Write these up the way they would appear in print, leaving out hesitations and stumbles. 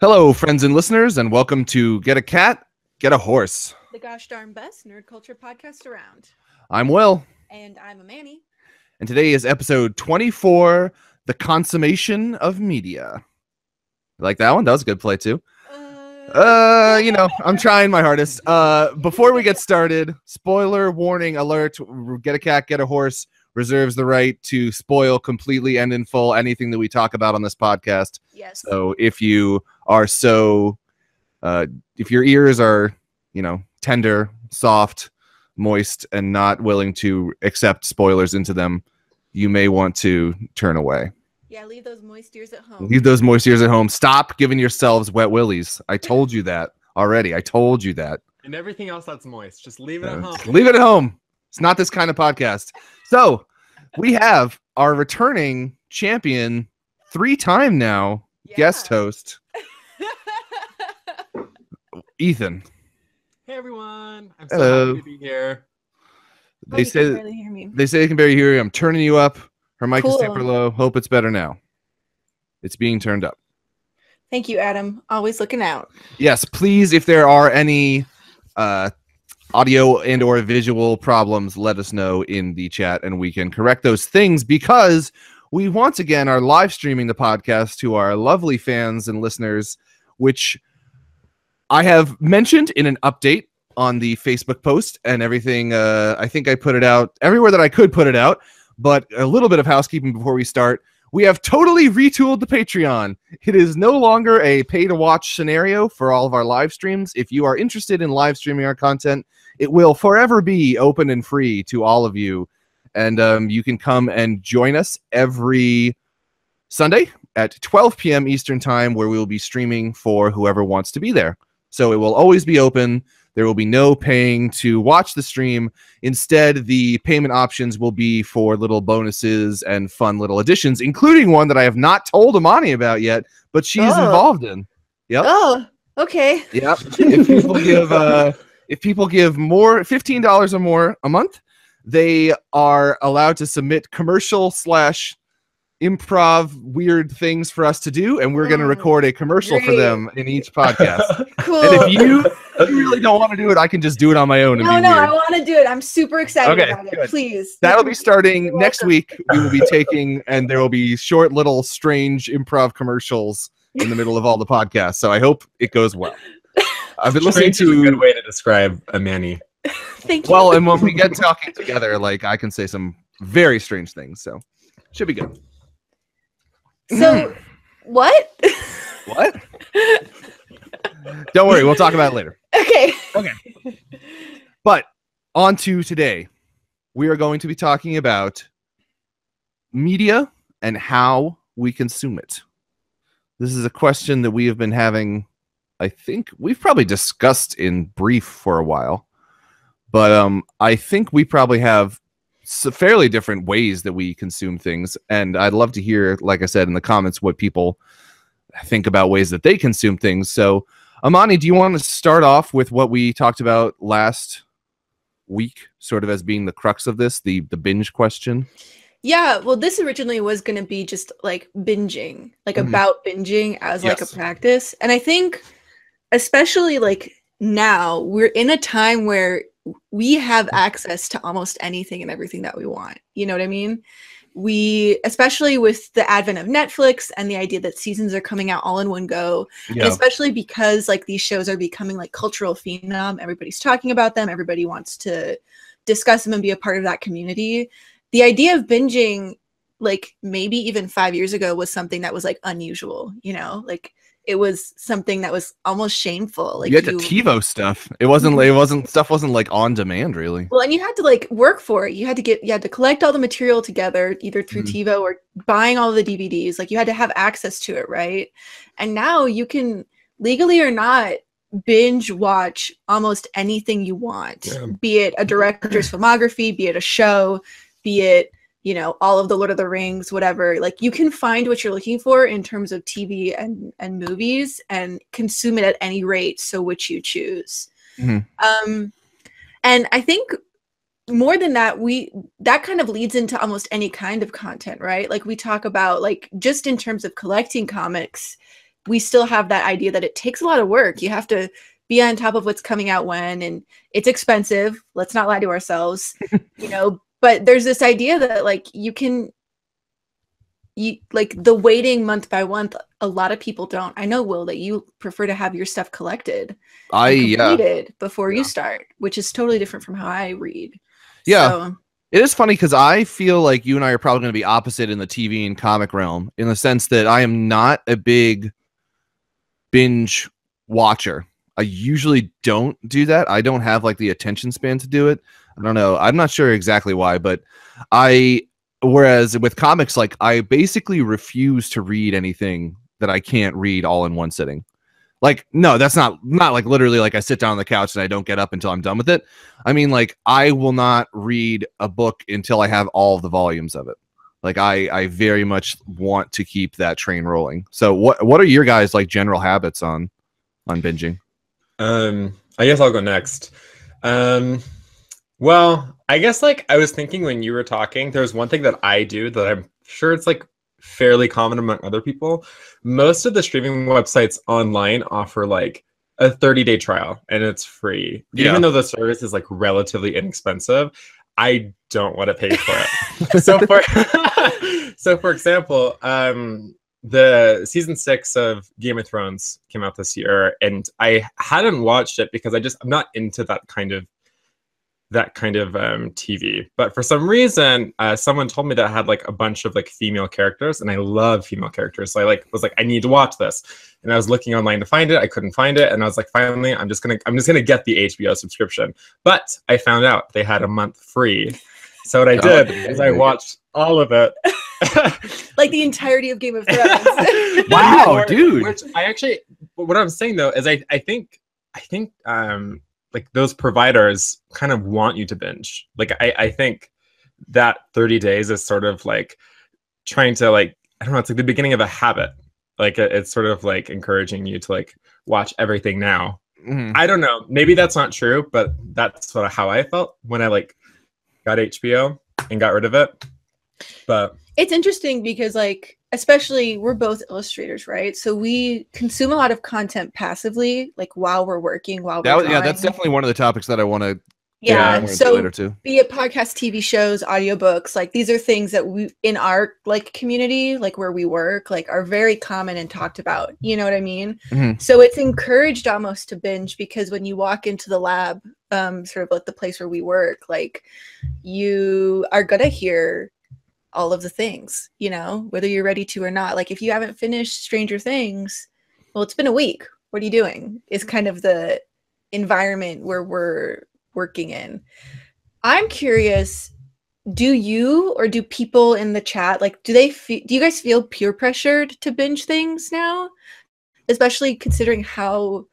Hello, friends and listeners, and welcome to Get a Cat, Get a Horse. The gosh darn best nerd culture podcast around. I'm Will. And I'm Manny. And today is episode 24, The Consummation of Media. You like that one? That was a good play, too. I'm trying my hardest. Before we get started, spoiler warning alert, Get a Cat, Get a Horse reserves the right to spoil completely and in full anything that we talk about on this podcast. Yes. So if you are if your ears are, tender, soft, moist, and not willing to accept spoilers into them, you may want to turn away. Yeah, leave those moist ears at home. Leave those moist ears at home. Stop giving yourselves wet willies. I told you that already. I told you that. And everything else that's moist, just leave it at home. Leave it at home. It's not this kind of podcast. So we have our returning champion, 3-time now guest host, Ethan. Hey everyone, I'm Hello. so happy to be here. They say can barely hear me. they can barely hear you. I'm turning you up. Her mic is Cool. super low. Hope it's better now. It's being turned up. Thank you, Adam. Always looking out. Yes, please, if there are any audio and or visual problems, let us know in the chat and we can correct those things, because we once again are live streaming the podcast to our lovely fans and listeners, which I have mentioned in an update on the Facebook post and everything. I think I put it out everywhere that I could put it out, but a little bit of housekeeping before we start. We have totally retooled the Patreon. It is no longer a pay-to-watch scenario for all of our live streams. If you are interested in live streaming our content, it will forever be open and free to all of you. And you can come and join us every Sunday at 12 p.m. Eastern Time, where we will be streaming for whoever wants to be there. So it will always be open. There will be no paying to watch the stream. Instead, the payment options will be for little bonuses and fun little additions, including one that I have not told Amani about yet, but she's involved in. Yep. Oh, okay. Yep. If people give more, $15 or more a month, they are allowed to submit commercial / improv weird things for us to do, and we're going to record a commercial for them in each podcast. Cool. And if you really don't want to do it, I can just do it on my own. No, I want to do it. I'm super excited about good. it. Please. That'll be starting next week. We will be taking, and there will be short, little, strange improv commercials in the middle of all the podcasts. So I hope it goes well. I've been listening to a good way to describe a Manny. Thank you. Well, and when we get talking together, I can say some very strange things. So should be good. So, what? What? Don't worry, we'll talk about it later. Okay. But on to today. We are going to be talking about media and how we consume it. This is a question that we have been having. I think we've probably discussed in brief for a while. But I think we probably have fairly different ways that we consume things, and I'd love to hear, like I said, in the comments what people think about ways that they consume things. So Amani, do you want to start off with what we talked about last week, sort of as being the crux of this, the binge question? Yeah, well, this originally was going to be just binging, about binging as a practice. And I think especially now we're in a time where we have access to almost anything and everything that we want. You know what I mean? We, especially with the advent of Netflix and the idea that seasons are coming out all in one go, and especially because these shows are becoming cultural phenom, everybody's talking about them, everybody wants to discuss them and be a part of that community. The idea of binging, maybe even 5 years ago, was something that was unusual, it was something that was almost shameful. You had to TiVo stuff. It wasn't on demand really. Well, and you had to work for it. You had to collect all the material together, either through TiVo or buying all the DVDs. You had to have access to it, right? And now you can, legally or not, binge watch almost anything you want. Yeah. Be it a director's filmography, be it a show, be it all of the Lord of the Rings, whatever. You can find what you're looking for in terms of TV and movies and consume it at any rate, so which you choose. Mm-hmm. And I think more than that, that kind of leads into almost any kind of content, right? We talk about, just in terms of collecting comics, we still have that idea that it takes a lot of work. You have to be on top of what's coming out when, and it's expensive. Let's not lie to ourselves, you know, but there's this idea that like you like the waiting month by month, a lot of people don't. I know, Will, that you prefer to have your stuff collected and completed before you start, which is totally different from how I read. Yeah. So, it is funny because I feel like you and I are probably going to be opposite in the TV and comic realm, in the sense that I am not a big binge watcher. I usually don't do that. I don't have like the attention span to do it. I don't know. I'm not sure exactly why, but whereas with comics, like I basically refuse to read anything that I can't read all in one sitting. Like, no, that's not like literally like I sit down on the couch and I don't get up until I'm done with it. I mean, like, I will not read a book until I have all of the volumes of it. Like, I very much want to keep that train rolling. So what are your guys' like general habits on binging? I guess I'll go next. Well, I guess like I was thinking when you were talking, there's one thing that I do that I'm sure it's like fairly common among other people. Most of the streaming websites online offer like a 30-day trial and it's free. Yeah. Even though the service is like relatively inexpensive, I don't want to pay for it. So for example, the season 6 of Game of Thrones came out this year, and I hadn't watched it because I'm not into that kind of TV. But for some reason, someone told me that it had like a bunch of like female characters, and I love female characters. So I was like, I need to watch this. And I was looking online to find it. I couldn't find it. And I was like, finally, I'm just gonna get the HBO subscription. But I found out they had a month free. So what I did is I watched all of it. Like the entirety of Game of Thrones. Wow, dude. Which what I'm saying though is I think like those providers kind of want you to binge. Like I think that 30 days is sort of like trying to like, I don't know, it's like the beginning of a habit. Like it's sort of like encouraging you to like watch everything now. Mm-hmm. I don't know. Maybe that's not true, but that's sort of how I felt when I like got HBO and got rid of it. But it's interesting because like, especially we're both illustrators, right? So we consume a lot of content passively, like while we're working, while we're drawing. Yeah, that's definitely one of the topics that I want to so later too. Be it podcasts, TV shows, audiobooks, like these are things that we in our like community, like where we work, like are very common and talked about. You know what I mean? Mm-hmm. So it's encouraged almost to binge because when you walk into the lab, sort of like the place where we work, like you are gonna hear all of the things, you know, whether you're ready to or not. Like if you haven't finished Stranger Things, well, it's been a week. What are you doing? Is kind of the environment where we're working in. I'm curious, do you or do people in the chat, like, do you guys feel peer pressured to binge things now? Especially considering how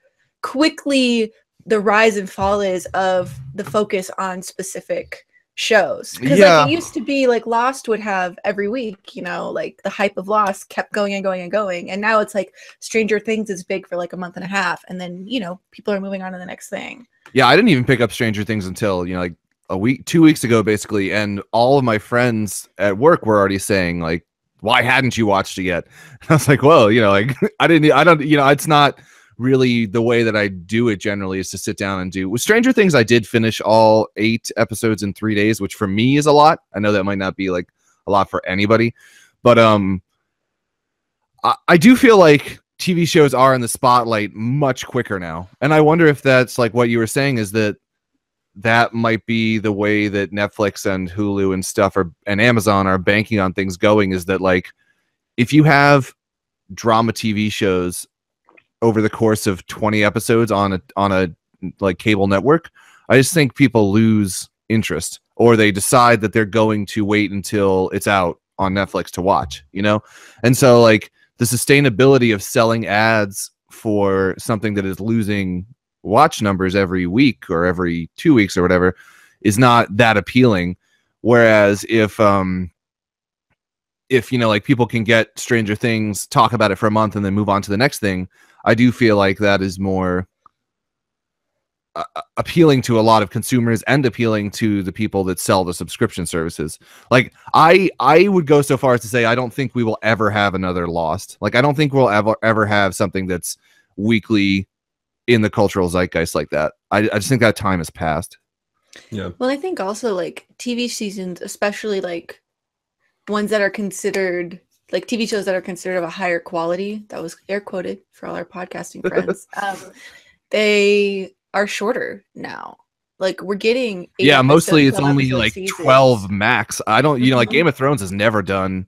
quickly the rise and fall is of the focus on specific shows. Because like it used to be like Lost would have every week, you know, like the hype of Lost kept going and going and going. And now it's like Stranger Things is big for like a month and a half. And then, you know, people are moving on to the next thing. Yeah, I didn't even pick up Stranger Things until, you know, like 2 weeks ago, basically. And all of my friends at work were already saying, like, why hadn't you watched it yet? And I was like, well, you know, like I don't, you know, it's not really the way that I do it generally is to sit down and do. With Stranger Things, I did finish all 8 episodes in 3 days, which for me is a lot. I know that might not be like a lot for anybody, but I do feel like TV shows are in the spotlight much quicker now. And I wonder if that's like what you were saying, is that might be the way that Netflix and Hulu and stuff and Amazon are banking on things going, is that like if you have drama TV shows over the course of 20 episodes on a like cable network, I just think people lose interest, or they decide that they're going to wait until it's out on Netflix to watch, you know? And so like the sustainability of selling ads for something that is losing watch numbers every week or every 2 weeks or whatever is not that appealing. Whereas if you know, like people can get Stranger Things, talk about it for a month and then move on to the next thing, I do feel like that is more appealing to a lot of consumers and appealing to the people that sell the subscription services. Like I would go so far as to say I don't think we will ever have another Lost. Like I don't think we'll ever have something that's weekly in the cultural zeitgeist like that. I just think that time has passed. Yeah. Well, I think also like TV seasons, especially like ones that are considered like TV shows that are considered of a higher quality, that was air quoted for all our podcasting friends, they are shorter now. Like we're getting mostly it's only like seasons. 12 max. I don't, you know, like Game of Thrones has never done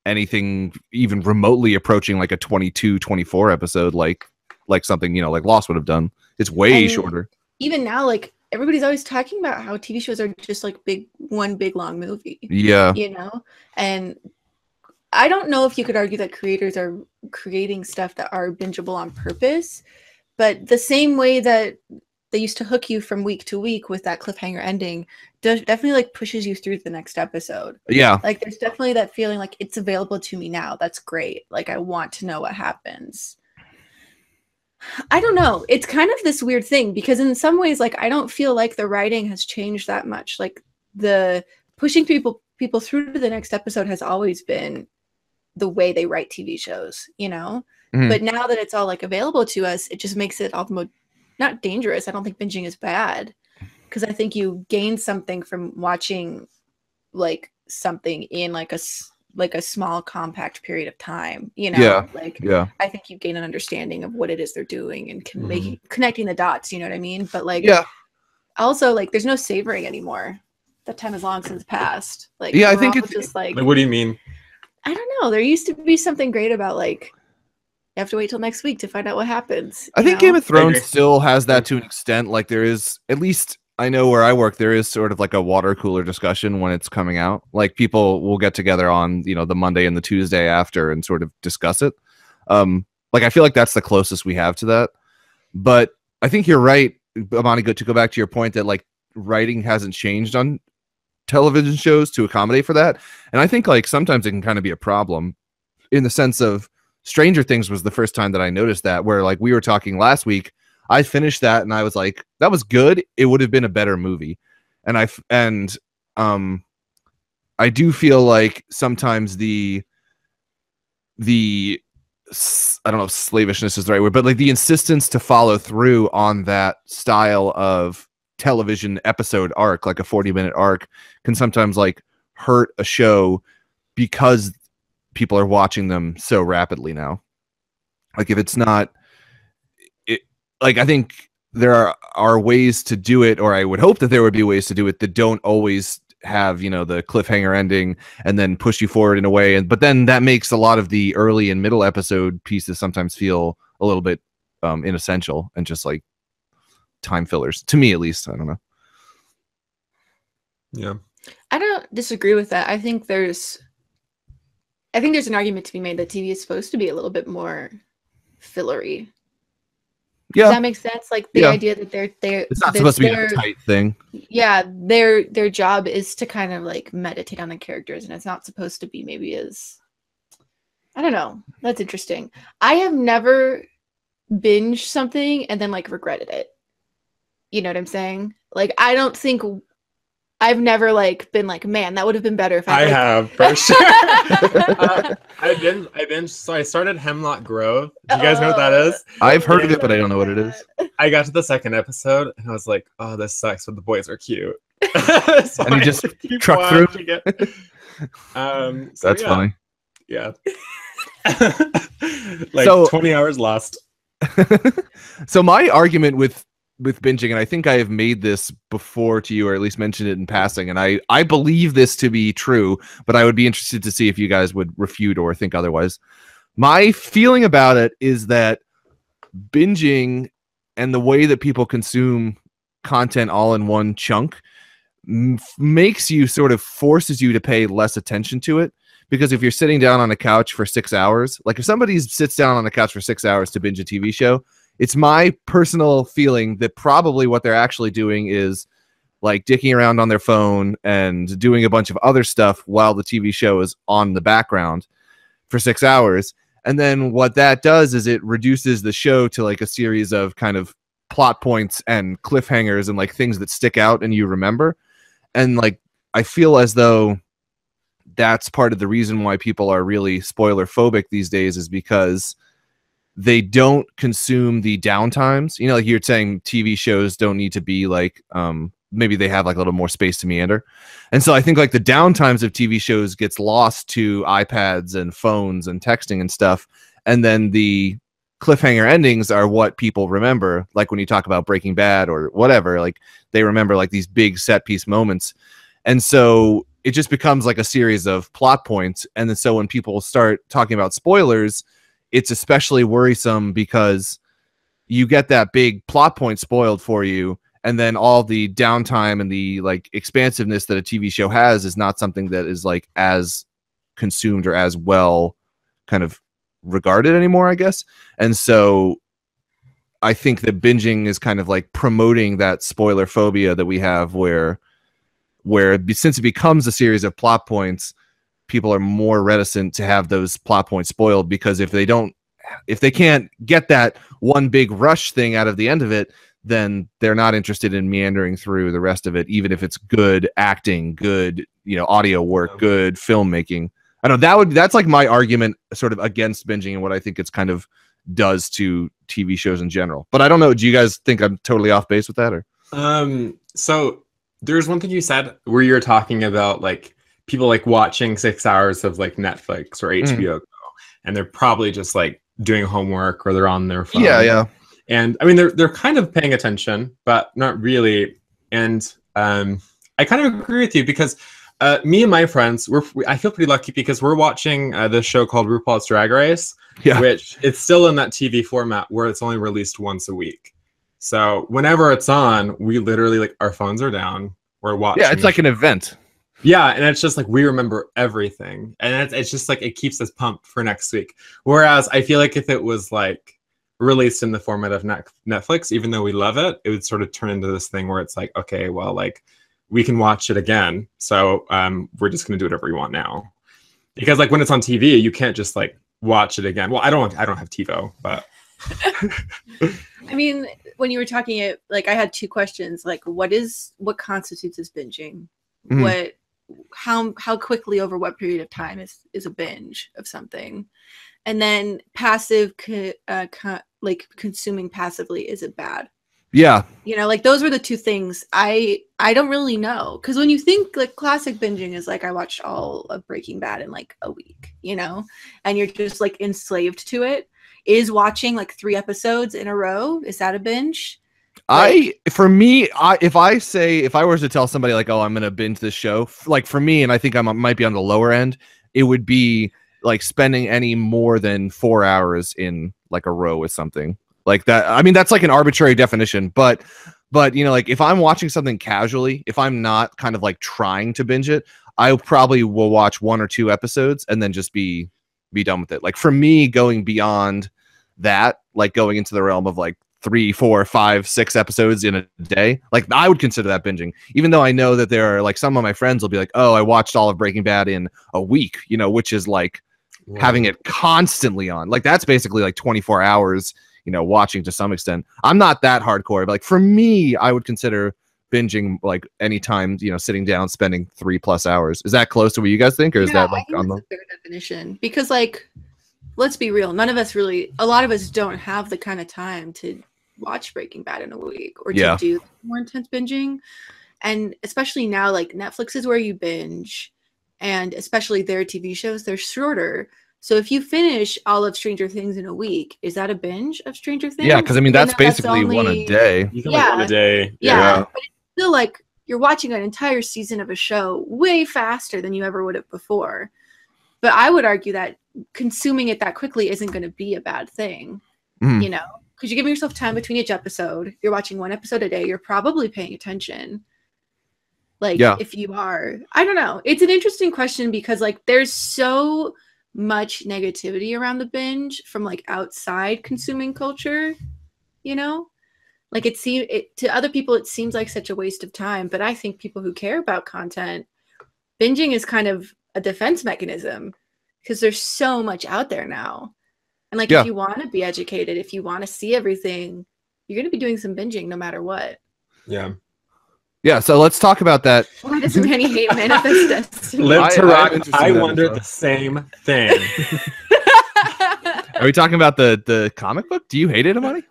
anything even remotely approaching like a 22, 24 episode like something, you know, like Lost would have done. It's way shorter. Even now, like everybody's always talking about how TV shows are just like one big long movie. Yeah. You know? And I don't know if you could argue that creators are creating stuff that are bingeable on purpose, but the same way that they used to hook you from week to week with that cliffhanger ending definitely like pushes you through the next episode. Yeah. Like there's definitely that feeling like it's available to me now. That's great. Like I want to know what happens. I don't know. It's kind of this weird thing because in some ways, like I don't feel like the writing has changed that much. Like the pushing people through to the next episode has always been the way they write TV shows, you know? Mm-hmm. But now that it's all like available to us, it just makes it all the more not dangerous. I don't think binging is bad because I think you gain something from watching like something in like a small compact period of time, you know? I think you gain an understanding of what it is they're doing and connecting the dots, you know what I mean? But like also like there's no savoring anymore. That time has long since passed. Like I think it's just like what do you mean? I don't know. There used to be something great about like you have to wait till next week to find out what happens. I think Game of Thrones still has that to an extent. Like there is, at least I know where I work, there is sort of like a water cooler discussion when it's coming out. Like people will get together on, you know, the Monday and the Tuesday after and sort of discuss it. Like I feel like that's the closest we have to that. But I think you're right, Amani, to go back to your point that like writing hasn't changed on television shows to accommodate for that. And I think like sometimes it can kind of be a problem in the sense of Stranger Things was the first time that I noticed that, where like we were talking last week, I finished that and I was like, that was good. It would have been a better movie. And I do feel like sometimes the I don't know if slavishness is the right word, but like the insistence to follow through on that style of television episode arc, like a 40-minute arc, can sometimes like hurt a show because people are watching them so rapidly now. Like if it's not like I think there are ways to do it, or I would hope that there would be ways to do it that don't always have, you know, the cliffhanger ending and then push you forward in a way. But then that makes a lot of the early and middle episode pieces sometimes feel a little bit inessential and just like time fillers, to me at least. I don't know. Yeah. I don't disagree with that. I think there's an argument to be made that TV is supposed to be a little bit more fillery. Yeah. Does that make sense? Like the idea that they're it's not supposed to be a tight thing. Yeah, their job is to kind of like meditate on the characters, and it's not supposed to be maybe as I don't know. That's interesting. I have never binged something and then like regretted it. You know what I'm saying? Like I don't think I've never like been like, man, that would have been better if I like... have for sure. I've been so I started Hemlock Grove. Do you guys know what that is? I've heard of it, but I don't know what it is. I got to the second episode and I was like, oh, this sucks, but the boys are cute. So and you just truck through. That's funny. Yeah. Like 20 hours lost. So my argument with binging, and I think I have made this before to you, or at least mentioned it in passing, and I believe this to be true, but I would be interested to see if you guys would refute or think otherwise. My feeling about it is that binging and the way that people consume content all in one chunk makes you sort of forces you to pay less attention to it. Because if you're sitting down on a couch for 6 hours, like if somebody sits down on a couch for 6 hours to binge a TV show, it's my personal feeling that probably what they're actually doing is like dicking around on their phone and doing a bunch of other stuff while the TV show is on the background for 6 hours. And then what that does is it reduces the show to like a series of kind of plot points and cliffhangers and like things that stick out and you remember. And like I feel as though that's part of the reason why people are really spoiler phobic these days, is because they don't consume the downtimes. You know, like you're saying, TV shows don't need to be like, maybe they have like a little more space to meander. And so I think like the downtimes of TV shows gets lost to iPads and phones and texting and stuff. And then the cliffhanger endings are what people remember. Like when you talk about Breaking Bad or whatever, like they remember like these big set piece moments. And so it just becomes like a series of plot points. And then so when people start talking about spoilers, it's especially worrisome because you get that big plot point spoiled for you, and then all the downtime and the like expansiveness that a TV show has is not something that is like as consumed or as well kind of regarded anymore, I guess. And so I think that binging is kind of like promoting that spoiler phobia that we have, where since it becomes a series of plot points, people are more reticent to have those plot points spoiled, because if they can't get that one big rush thing out of the end of it, then they're not interested in meandering through the rest of it, even if it's good acting, good, audio work, good filmmaking. I don't know, that's like my argument sort of against binging and what I think it's kind of does to TV shows in general. But I don't know, do you guys think I'm totally off base with that, or? So there's one thing you said where you're talking about like people like watching 6 hours of like Netflix or HBO, and they're probably just like doing homework or they're on their phone. Yeah. And I mean, they're kind of paying attention, but not really. And I kind of agree with you, because me and my friends, I feel pretty lucky because we're watching this show called RuPaul's Drag Race, which it's still in that TV format where it's only released once a week. So whenever it's on, we literally like our phones are down. We're watching. Yeah, it's like an event. Yeah, and it's just like we remember everything, and it's just like it keeps us pumped for next week. Whereas I feel like if it was like released in the format of Netflix, even though we love it, it would sort of turn into this thing where it's like, okay, well, like we can watch it again, so we're just gonna do whatever we want now. Because like when it's on TV, you can't just like watch it again. Well, I don't have TiVo, but I mean, when you were talking it, like I had two questions, like what constitutes as binging? Mm-hmm. How quickly over what period of time is a binge of something? And then passive, like consuming passively, is it bad? Yeah. Like those were the two things I don't really know. Because when you think like classic binging is like I watched all of Breaking Bad in like a week, and you're just like enslaved to it. Is watching like 3 episodes in a row, is that a binge? If I was to tell somebody like, oh, I'm going to binge this show, like for me, and I think I might be on the lower end, it would be like spending any more than 4 hours in like a row with something like that. I mean, that's like an arbitrary definition, but like if I'm watching something casually, if I'm not kind of like trying to binge it, I probably will watch 1 or 2 episodes and then just be done with it. Like for me, going beyond that, like going into the realm of like 3, 4, 5, 6 episodes in a day, like I would consider that binging, even though I know that there are like some of my friends will be like, oh, I watched all of Breaking Bad in a week, which is like having it constantly on. Like that's basically like 24 hours, watching to some extent. I'm not that hardcore, but like for me, I would consider binging like anytime, sitting down, spending 3+ hours. Is that close to what you guys think, or is that like on the fair definition? Because like, let's be real, a lot of us don't have the kind of time to watch Breaking Bad in a week or to do more intense binging. And especially now, like Netflix is where you binge, and especially their TV shows, they're shorter. So if you finish all of Stranger Things in a week, is that a binge of Stranger Things? Yeah, because I mean that's basically one a day. You can like one a day. Yeah. But it's still like you're watching an entire season of a show way faster than you ever would have before. But I would argue that consuming it that quickly isn't going to be a bad thing, because you're giving yourself time between each episode. You're watching 1 episode a day. You're probably paying attention. Like if you are, I don't know. It's an interesting question because like there's so much negativity around the binge from like outside consuming culture, like to other people, it seems like such a waste of time. But I think people who care about content, binging is kind of a defense mechanism because there's so much out there now. And like if you want to be educated, if you want to see everything, you're gonna be doing some binging no matter what. Yeah. Yeah, so let's talk about that. Why does Manny hate Manifest Destiny? Live to I'm Rock. interested I in that wondered as the same thing. Are we talking about the comic book? Do you hate it, Amani?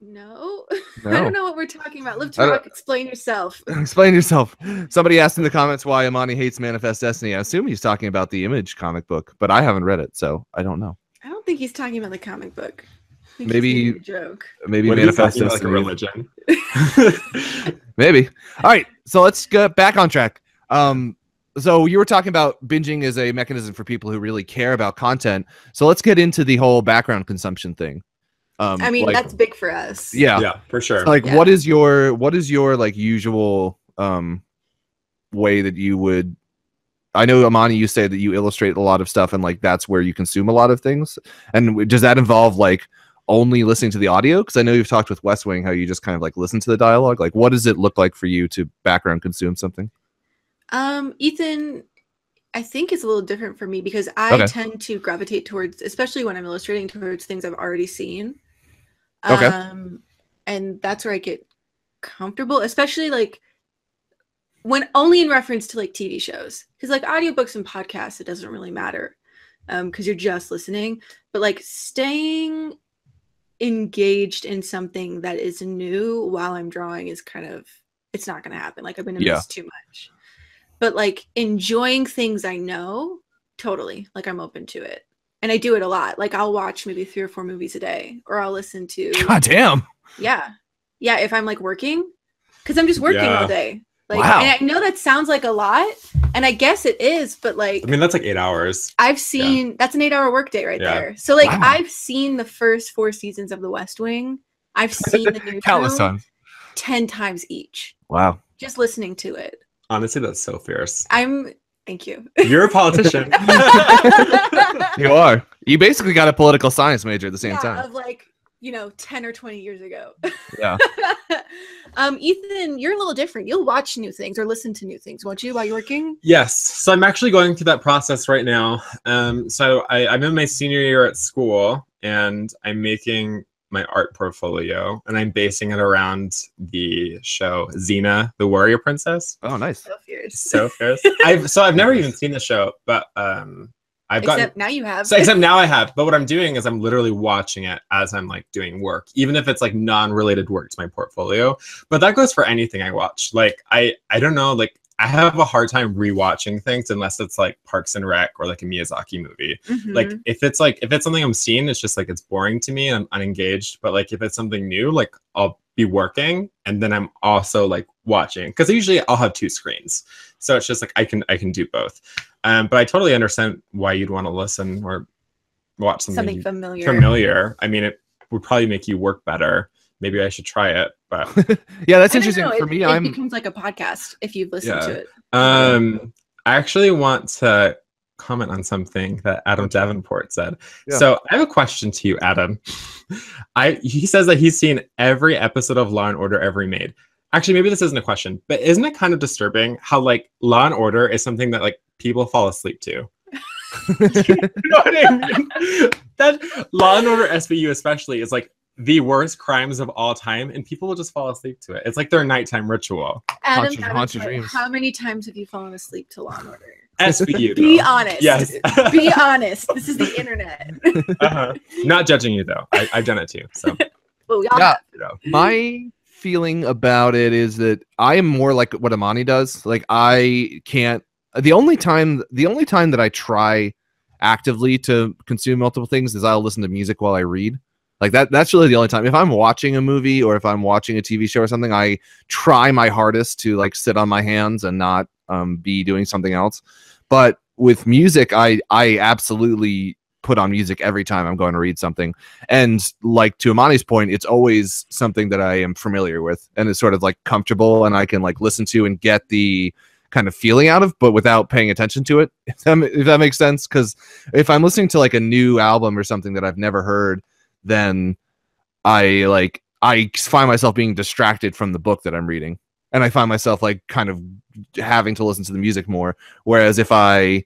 No. No. I don't know what we're talking about. Live I to don't- Rock, explain yourself. Explain yourself. Somebody asked in the comments why Amani hates Manifest Destiny. I assume he's talking about the Image comic book, but I haven't read it, so I don't know. I don't think he's talking about the comic book. I think Maybe- he's making a joke. Maybe What is Manifest that, like a Destiny. religion? Maybe. All right, so let's get back on track. So you were talking about binging as a mechanism for people who really care about content. So let's get into the whole background consumption thing. I mean, like, that's big for us. yeah. Yeah, for sure. So, like, Yeah. what is your like usual way that you would? I know, Amani, you say that you illustrate a lot of stuff, and like that's where you consume a lot of things. And does that involve like only listening to the audio? Because I know you've talked with West Wing how you just kind of like listen to the dialogue. Like, what does it look like for you to background consume something? Ethan, I think it's a little different for me because I Okay. tend to gravitate towards, especially when I'm illustrating, towards things I've already seen. Okay. And that's where I get comfortable, especially like when only in reference to like TV shows. Because like audiobooks and podcasts, it doesn't really matter. Because you're just listening. But like staying engaged in something that is new while I'm drawing is kind of, it's not gonna happen. Like I'm gonna miss too much. But like enjoying things I know, totally. Like I'm open to it. And I do it a lot. Like I'll watch maybe 3 or 4 movies a day, or I'll listen to God damn. yeah. If I'm like working, because I'm just working all day. Like, Wow. and I know that sounds like a lot, and I guess it is, but like I mean, that's like 8 hours. I've seen that's an 8-hour workday right Yeah. there. So like Wow. I've seen the first 4 seasons of The West Wing. I've seen the new Countless show times. 10 times each. Wow. Just listening to it. Honestly, that's so fierce. Thank you. You're a politician. You are. You basically got a political science major at the same time. Of like, 10 or 20 years ago. Yeah. Ethan, you're a little different. You'll watch new things or listen to new things, won't you, while you're working? Yes. So I'm actually going through that process right now. So I'm in my senior year at school, and I'm making my art portfolio, and I'm basing it around the show Xena, the Warrior Princess. Oh, nice. So fierce. So fierce. I've never even seen the show, but Except now you have. Except now I have. But what I'm doing is I'm literally watching it as I'm like doing work, even if it's like non-related work to my portfolio. But that goes for anything I watch. Like I don't know, like I have a hard time rewatching things unless it's like Parks and Rec or like a Miyazaki movie. Mhm. Like if it's something I'm seeing, it's just like it's boring to me and I'm unengaged. But like if it's something new, like I'll be working and then I'm also like watching, because usually I'll have 2 screens. So it's just like I can do both. But I totally understand why you'd want to listen or watch something familiar. I mean, it would probably make you work better. Maybe I should try it. But Yeah, that's I don't interesting. know, For me, it I'm becomes like a podcast if you've listened to it. I actually want to comment on something that Adam Davenport said. Yeah. So I have a question to you, Adam. He says that he's seen every episode of Law and Order ever made. Actually, maybe this isn't a question, but isn't it kind of disturbing how like Law and Order is something that like people fall asleep to? You know what I mean? That Law and Order SVU especially is like the worst crimes of all time, and people will just fall asleep to it. It's like their nighttime ritual. Adam, haunt your dreams. how many times have you fallen asleep to Law and Order? SVU. Be though. honest. Yes. Be honest. This is the internet. Not judging you though. I've done it too. So Well, we all Yeah. have. you know. my feeling about it is that I am more like what Amani does. Like I can't. The only time that I try actively to consume multiple things is I'll listen to music while I read. Like that's really the only time. If I'm watching a movie or if I'm watching a TV show or something, I try my hardest to like sit on my hands and not be doing something else. But with music, I absolutely put on music every time I'm going to read something. And like to Amani's point, it's always something that I am familiar with and it's sort of like comfortable and I can like listen to and get the kind of feeling out of, but without paying attention to it, if that makes sense. Because if I'm listening to like a new album or something that I've never heard, then I find myself being distracted from the book that I'm reading, and I find myself like kind of having to listen to the music more. Whereas if I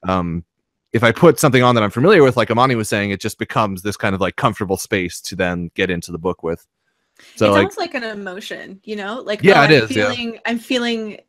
put something on that I'm familiar with, like Amani was saying, it just becomes this kind of like comfortable space to then get into the book with. So it's like, almost like an emotion, you know, like, yeah, oh, it is. Yeah. I'm feeling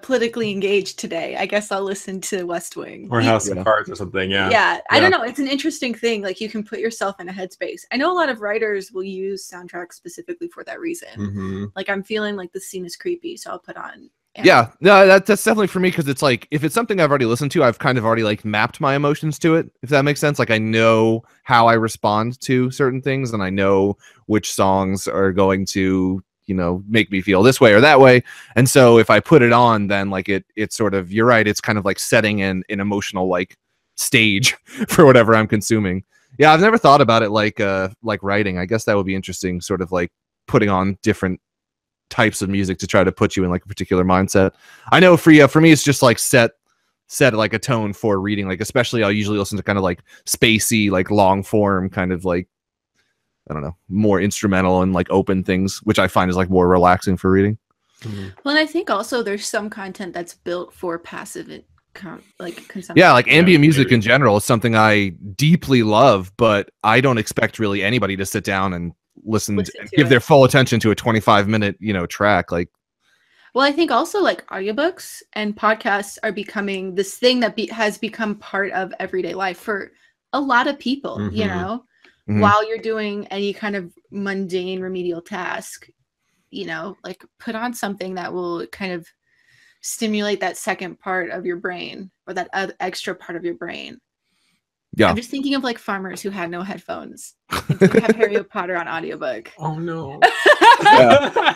politically engaged today. I guess I'll listen to West Wing Or House of Cards or something. Yeah, I don't know. It's an interesting thing. Like, you can put yourself in a headspace. I know a lot of writers will use soundtracks specifically for that reason. Like, I'm feeling like the scene is creepy, so I'll put on. Yeah, no, that's definitely for me, because it's like, if it's something I've already listened to, I've kind of already like mapped my emotions to it, if that makes sense. Like, I know how I respond to certain things, and I know which songs are going to, you know, make me feel this way or that way. And so if I put it on, then like it's sort of, you're right, it's kind of like setting an emotional like stage for whatever I'm consuming. Yeah, I've never thought about it like writing. I guess that would be interesting, sort of like putting on different types of music to try to put you in like a particular mindset. I know for me, it's just like set like a tone for reading. Like, especially I'll usually listen to kind of like spacey, like long form, kind of like, I don't know, more instrumental and like open things, which I find is like more relaxing for reading. Well, and I think also there's some content that's built for passive consumption. Yeah, like ambient music in general is something I deeply love, but I don't expect really anybody to sit down and listen to give their full attention to a 25-minute, you know, track. Like, well, I think also like audiobooks and podcasts are becoming this thing that has become part of everyday life for a lot of people, you know, while you're doing any kind of mundane remedial task, you know, like put on something that will kind of stimulate that second part of your brain, or that extra part of your brain. Yeah, I'm just thinking of like farmers who had no headphones and have Harry Potter on audiobook. Oh no.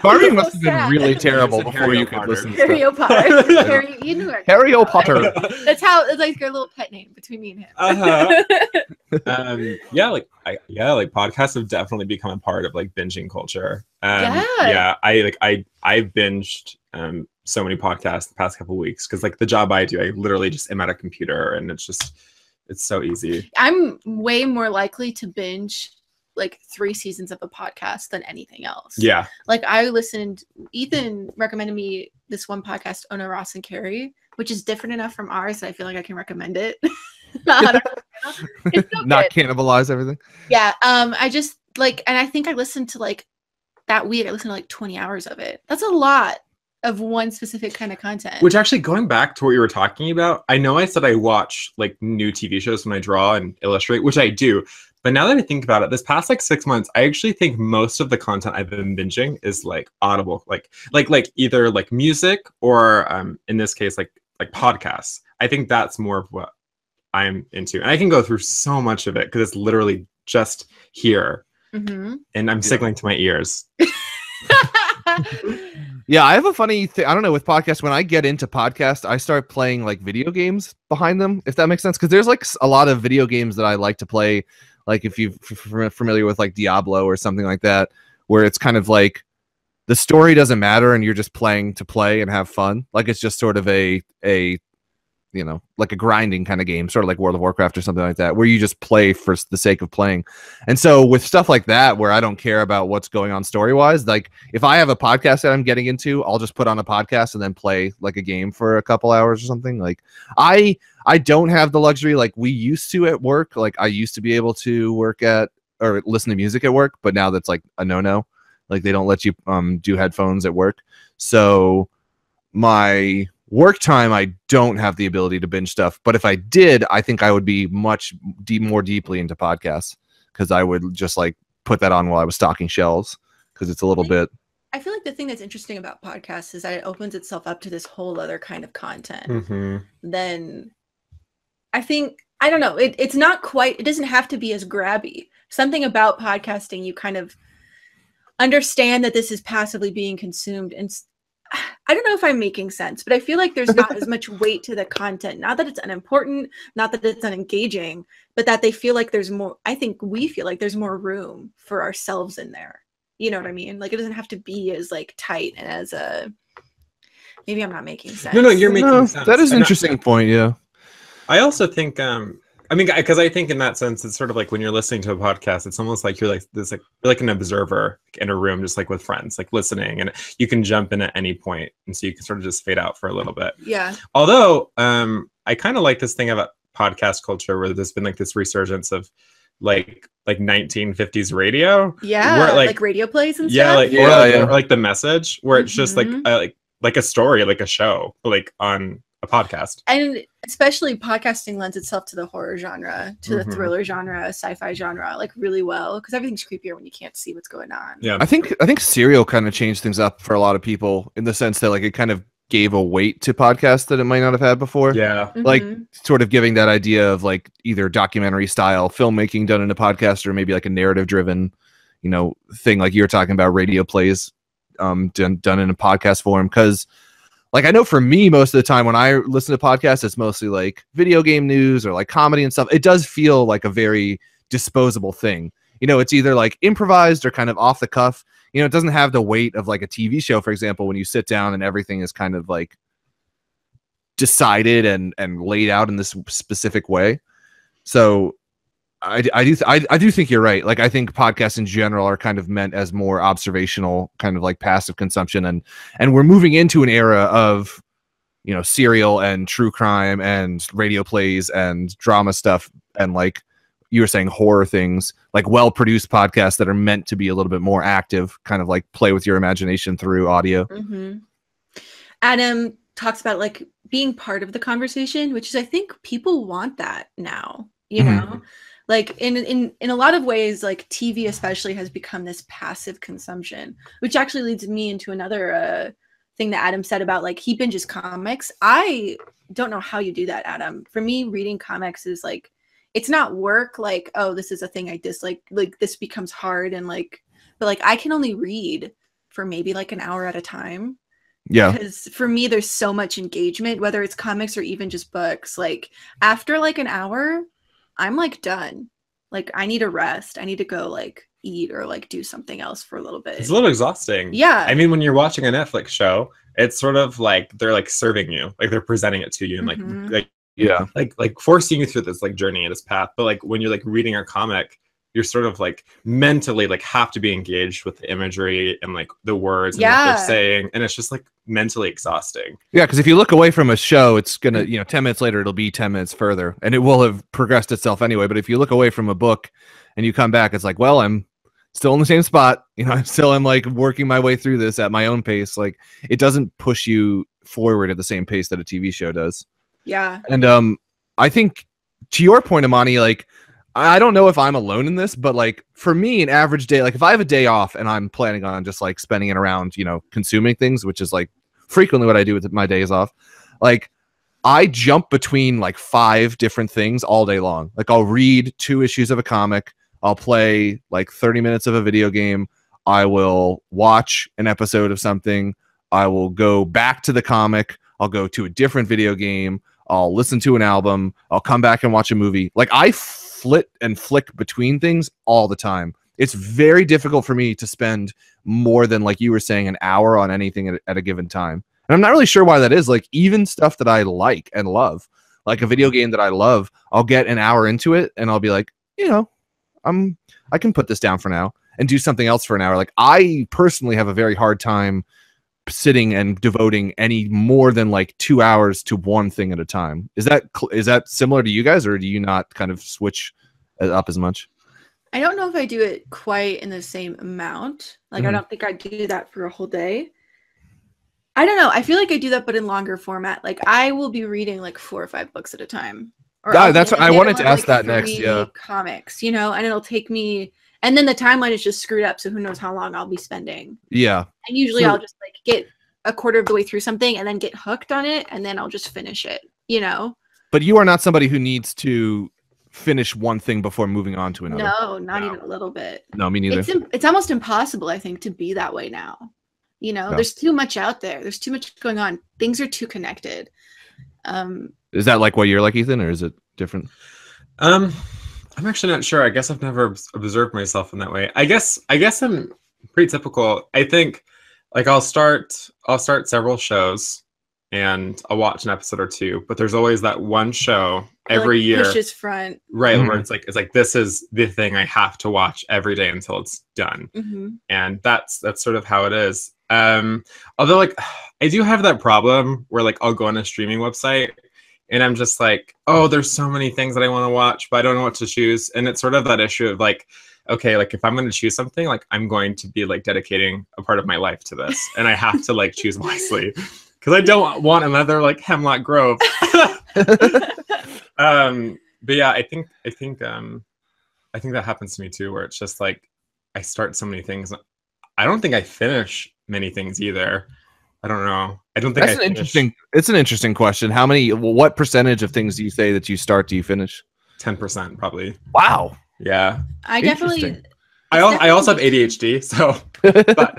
Farming must have been really terrible before you could listen to Harry Potter. Harry, you knew it. Harry Potter. That's how it's like your little pet name between me and him. Like podcasts have definitely become a part of like binging culture. I binged so many podcasts the past couple of weeks, because like the job I do, I literally just am at a computer, and it's so easy. I'm way more likely to binge like 3 seasons of a podcast than anything else. Yeah. Like Ethan recommended me this one podcast, Ona, Ross, and Carrie, which is different enough from ours that I feel like I can recommend it. Not cannibalize everything. Yeah. I just like, and I think I listened to like that week, I listened to like 20 hours of it. That's a lot of one specific kind of content. Which actually, going back to what you were talking about, I know I said I watch like new TV shows when I draw and illustrate, which I do. But now that I think about it, this past like 6 months, I actually think most of the content I've been binging is like audible, like either like music or in this case like podcasts. I think that's more of what I'm into, and I can go through so much of it because it's literally just here, and I'm signaling to my ears. Yeah, I have a funny thing. I don't know, with podcasts, when I get into podcasts, I start playing like video games behind them, if that makes sense. Because there's like a lot of video games that I like to play. Like if you're familiar with like Diablo or something like that, where it's kind of like the story doesn't matter and you're just playing to play and have fun. Like it's just sort of a you know, like a grinding kind of game, sort of like World of Warcraft or something like that, where you just play for the sake of playing. And so with stuff like that, where I don't care about what's going on story-wise, like if I have a podcast that I'm getting into, I'll just put on a podcast and then play like a game for a couple hours or something. Like I don't have the luxury like we used to at work. Like I used to be able to work at or listen to music at work, but now that's like a no-no. Like they don't let you do headphones at work. So my work time, I don't have the ability to binge stuff, but if I did, I think I would be much more deeply into podcasts, because I would just like put that on while I was stocking shelves, because it's a little bit. I feel like the thing that's interesting about podcasts is that it opens itself up to this whole other kind of content. Then I think, I don't know, it's not quite, it doesn't have to be as grabby. Something about podcasting, you kind of understand that this is passively being consumed, and I don't know if I'm making sense, but I feel like there's not as much weight to the content. Not that it's unimportant, not that it's unengaging, but that they feel like there's more. I think we feel like there's more room for ourselves in there. You know what I mean? Like it doesn't have to be as like tight and as a. Maybe I'm not making sense. No, you're making sense. That is an interesting point. Yeah. I also think I mean, because I think in that sense, it's sort of like when you're listening to a podcast, it's almost like you're like this, like you're like an observer in a room, just like with friends, like listening, and you can jump in at any point, and so you can sort of just fade out for a little bit. Yeah. Although, I kind of like this thing about podcast culture where there's been like this resurgence of like 1950s radio. Yeah, where, like radio plays and yeah, stuff. Or like The Message, where it's just like a story, like a show, like on a podcast. And especially podcasting lends itself to the horror genre, to the thriller genre, sci-fi genre, like really well, because everything's creepier when you can't see what's going on. Yeah, I think Serial kind of changed things up for a lot of people in the sense that like it kind of gave a weight to podcasts that it might not have had before. Yeah, like sort of giving that idea of like either documentary style filmmaking done in a podcast or maybe like a narrative driven, you know, thing like you're talking about, radio plays done in a podcast form. Because like I know for me, most of the time when I listen to podcasts, it's mostly like video game news or like comedy and stuff. It does feel like a very disposable thing. You know, it's either like improvised or kind of off the cuff. You know, it doesn't have the weight of like a TV show, for example, when you sit down and everything is kind of like decided and laid out in this specific way. So I do think you're right. Like I think podcasts in general are kind of meant as more observational, kind of like passive consumption, and we're moving into an era of, you know, serial and true crime and radio plays and drama stuff and like you were saying horror things, like well-produced podcasts that are meant to be a little bit more active, kind of like play with your imagination through audio. Adam talks about like being part of the conversation, which is, I think people want that now, you know, like in a lot of ways, like TV especially has become this passive consumption, which actually leads me into another thing that Adam said about like he binges comics. I don't know how you do that, Adam. For me, reading comics is like, it's not work, like, oh, this is a thing I dislike, like this becomes hard and like, but like I can only read for maybe like an hour at a time. Yeah. Because for me, there's so much engagement, whether it's comics or even just books. Like after like an hour, I'm like done. Like I need a rest. I need to go like eat or like do something else for a little bit. It's a little exhausting. Yeah. I mean, when you're watching a Netflix show, it's sort of like they're like serving you, like they're presenting it to you and like yeah, like forcing you through this like journey and this path. But like when you're like reading a comic, you're sort of like mentally like have to be engaged with the imagery and like the words and what they're saying, and it's just like mentally exhausting. Yeah, because if you look away from a show, it's gonna, you know, 10 minutes later it'll be 10 minutes further and it will have progressed itself anyway. But if you look away from a book and you come back, it's like, well, I'm still in the same spot, you know, I'm like working my way through this at my own pace. Like it doesn't push you forward at the same pace that a TV show does. Yeah. And I think to your point, Amani, like I don't know if I'm alone in this, but like for me, an average day, like if I have a day off and I'm planning on just like spending it around, you know, consuming things, which is like frequently what I do with my days off, like I jump between like 5 different things all day long. Like I'll read 2 issues of a comic, I'll play like 30 minutes of a video game, I will watch an episode of something, I will go back to the comic, I'll go to a different video game, I'll listen to an album, I'll come back and watch a movie. Like I flit and flick between things all the time. It's very difficult for me to spend more than, like you were saying, an hour on anything at a given time. And I'm not really sure why that is. Like even stuff that I like and love, like a video game that I love, I'll get an hour into it and I'll be like, you know, I can put this down for now and do something else for an hour. Like I personally have a very hard time sitting and devoting any more than like 2 hours to one thing at a time. Is that similar to you guys, or do you not kind of switch up as much? I don't know if I do it quite in the same amount. Like I don't think I do that for a whole day. I don't know. I feel like I do that, but in longer format. Like I will be reading like 4 or 5 books at a time. Or that's what I wanted to ask that next. Yeah, comics, you know, and it'll take me. And then the timeline is just screwed up, so who knows how long I'll be spending. Yeah. And usually I'll just like get a quarter of the way through something and then get hooked on it, and then I'll just finish it, you know? But you are not somebody who needs to finish one thing before moving on to another. No, not even a little bit. No, me neither. It's almost impossible, I think, to be that way now. You know, there's too much out there. There's too much going on. Things are too connected. Is that like what you're like, Ethan, or is it different? I'm actually not sure. I guess I've never observed myself in that way. I guess I'm pretty typical. I think like I'll start several shows and I'll watch an episode or 2, but there's always that one show every year. Pushes front. Right, where it's like this is the thing I have to watch every day until it's done. And that's sort of how it is. Although like I do have that problem where like I'll go on a streaming website and I'm just like, oh, there's so many things that I want to watch, but I don't know what to choose. And it's sort of that issue of like, okay, like if I'm going to choose something, like I'm going to be like dedicating a part of my life to this, and I have to like choose wisely, because I don't want another like Hemlock Grove. But yeah, I think that happens to me too, where it's just like I start so many things. I don't think I finish many things either. I don't know. I don't think That's it's an interesting question. What percentage of things do you say that you start do you finish? 10% probably. Wow. Yeah. I definitely. I also have ADHD, so. But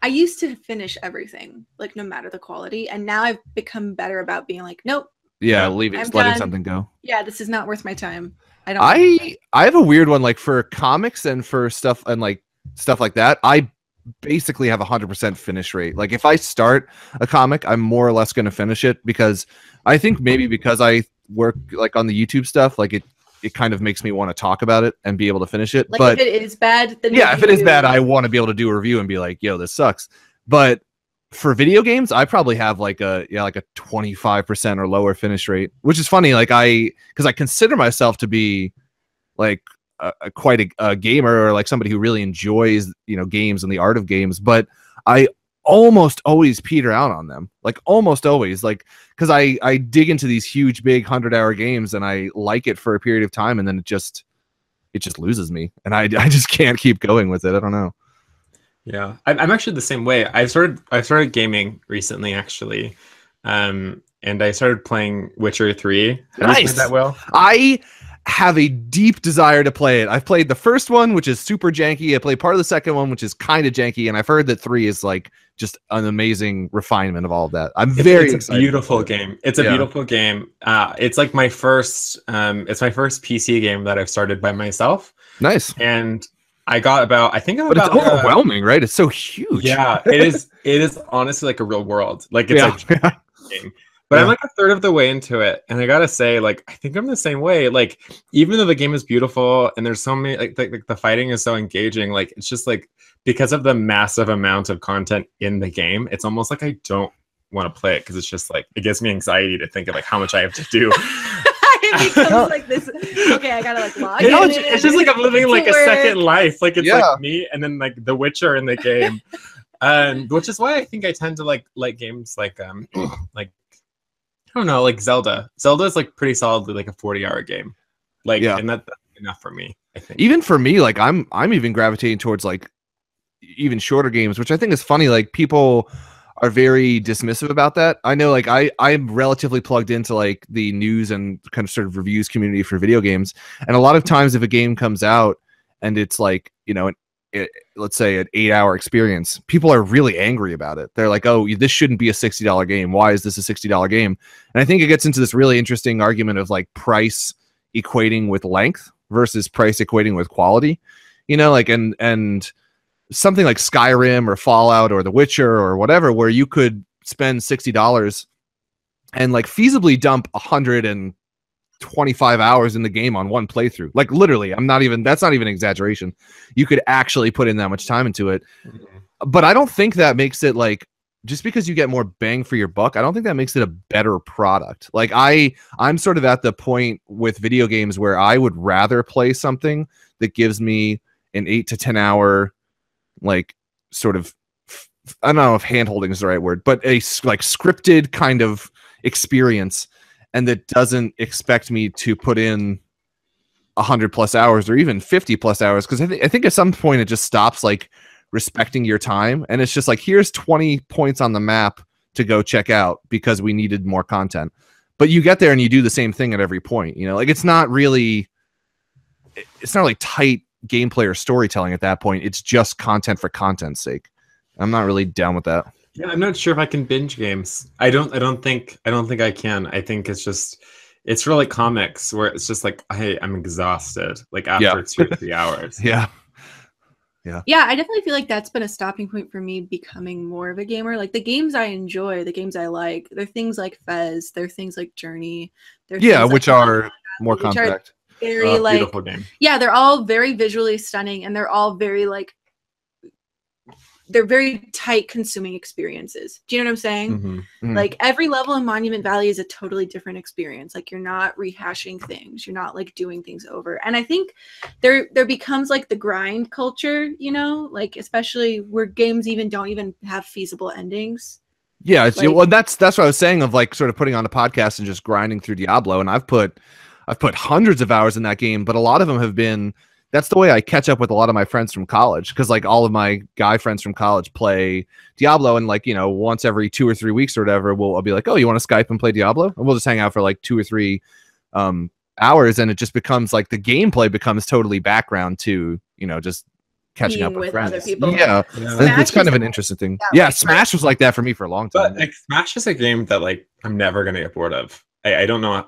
I used to finish everything, like no matter the quality, and now I've become better about being like, nope. Yeah, letting something go. Yeah, this is not worth my time. I have a weird one, like for comics and for stuff and like stuff like that. I basically have 100% finish rate. Like if I start a comic, I'm more or less going to finish it, because I think maybe because I work like on the YouTube stuff, like it kind of makes me want to talk about it and be able to finish it. Like but if it is bad, then yeah, if it is bad, I want to be able to do a review and be like, yo, this sucks. But for video games, I probably have like a 25% or lower finish rate, which is funny. Like because I consider myself to be like quite a gamer, or like somebody who really enjoys games and the art of games, but I almost always peter out on them, like almost always, like because I dig into these huge big 100-hour games and I like it for a period of time, and then it just loses me, and I just can't keep going with it. I don't know. Yeah, I'm actually the same way. I started gaming recently, actually, and I started playing Witcher 3. Have Nice. you played that, Will? I have a deep desire to play it. I've played the first one, which is super janky. I played part of the second one, which is kind of janky, and I've heard that 3 is like just an amazing refinement of all of that. It's excited. Beautiful game. It's a beautiful game. It's like my first it's my first PC game that I've started by myself. Nice. And I got about, I think I'm but about it's overwhelming, right? It's so huge. Yeah, it is honestly like a real world. Like it's like a game. But I'm like a third of the way into it, and I gotta say, like, I think I'm the same way. Like, even though the game is beautiful and there's so many, like the fighting is so engaging, like it's just like because of the massive amount of content in the game, it's almost like I don't want to play it, because it's just like it gives me anxiety to think of like how much I have to do. It becomes like this. Okay, I gotta like log in. It's just like I'm living like a second life. Like it's like me and then like The Witcher in the game, which is why I think I tend to like games like I don't know, like Zelda. Zelda is like pretty solidly like a 40-hour game. Like, and that's enough for me, I think. Even for me, like I'm even gravitating towards like even shorter games, which I think is funny. Like people are very dismissive about that. I know, like I'm relatively plugged into like the news and kind of sort of reviews community for video games, and a lot of times if a game comes out and it's like let's say an 8-hour experience, people are really angry about it. They're like, oh, this shouldn't be a $60 game. Why is this a $60 game? And I think it gets into this really interesting argument of like price equating with length versus price equating with quality, like, and something like Skyrim or Fallout or The Witcher or whatever, where you could spend $60 and like feasibly dump 125 hours in the game on one playthrough. Like literally, that's not even an exaggeration. You could actually put in that much time into it. Mm-hmm. But I don't think that makes it like, just because you get more bang for your buck, I don't think that makes it a better product. Like I'm sort of at the point with video games where I would rather play something that gives me an 8 to 10 hour, like sort of, I don't know if hand-holding is the right word, but a like scripted kind of experience, and that doesn't expect me to put in 100+ hours or even 50+ hours. Because I think at some point it just stops like respecting your time, and it's just like, here's 20 points on the map to go check out because we needed more content. But you get there and you do the same thing at every point. Like it's not really tight gameplay or storytelling at that point. It's just content for content's sake. I'm not really down with that. Yeah, I'm not sure if I can binge games. I don't think I can. I think it's for like comics where it's just like, hey, I'm exhausted like after 2 or 3 hours. Yeah, I definitely feel like that's been a stopping point for me becoming more of a gamer. Like the games I enjoy, the games I like, they're things like Fez, they're things like Journey, which are more compact. Very like beautiful game. Yeah, they're all very visually stunning, and they're all very like they're very tight consuming experiences. Do you know what I'm saying? Mm-hmm. Like every level in Monument Valley is a totally different experience. Like you're not rehashing things, you're not like doing things over. And I think there becomes like the grind culture, you know, like especially where games don't even have feasible endings. Yeah, Like, well, that's what I was saying of like sort of putting on a podcast and just grinding through Diablo. And I've put hundreds of hours in that game, but a lot of them have been. That's the way I catch up with a lot of my friends from college, because like all of my guy friends from college play Diablo, and like, you know, once every 2 or 3 weeks or whatever, I'll be like, oh, you want to Skype and play Diablo? And we'll just hang out for like 2 or 3 hours, and it just becomes like the gameplay becomes totally background to, you know, just catching up with friends. Other people. Yeah. It's kind of an interesting thing. Yeah, Smash was like that for me for a long time. But like, Smash is a game that like I'm never gonna get bored of. I don't know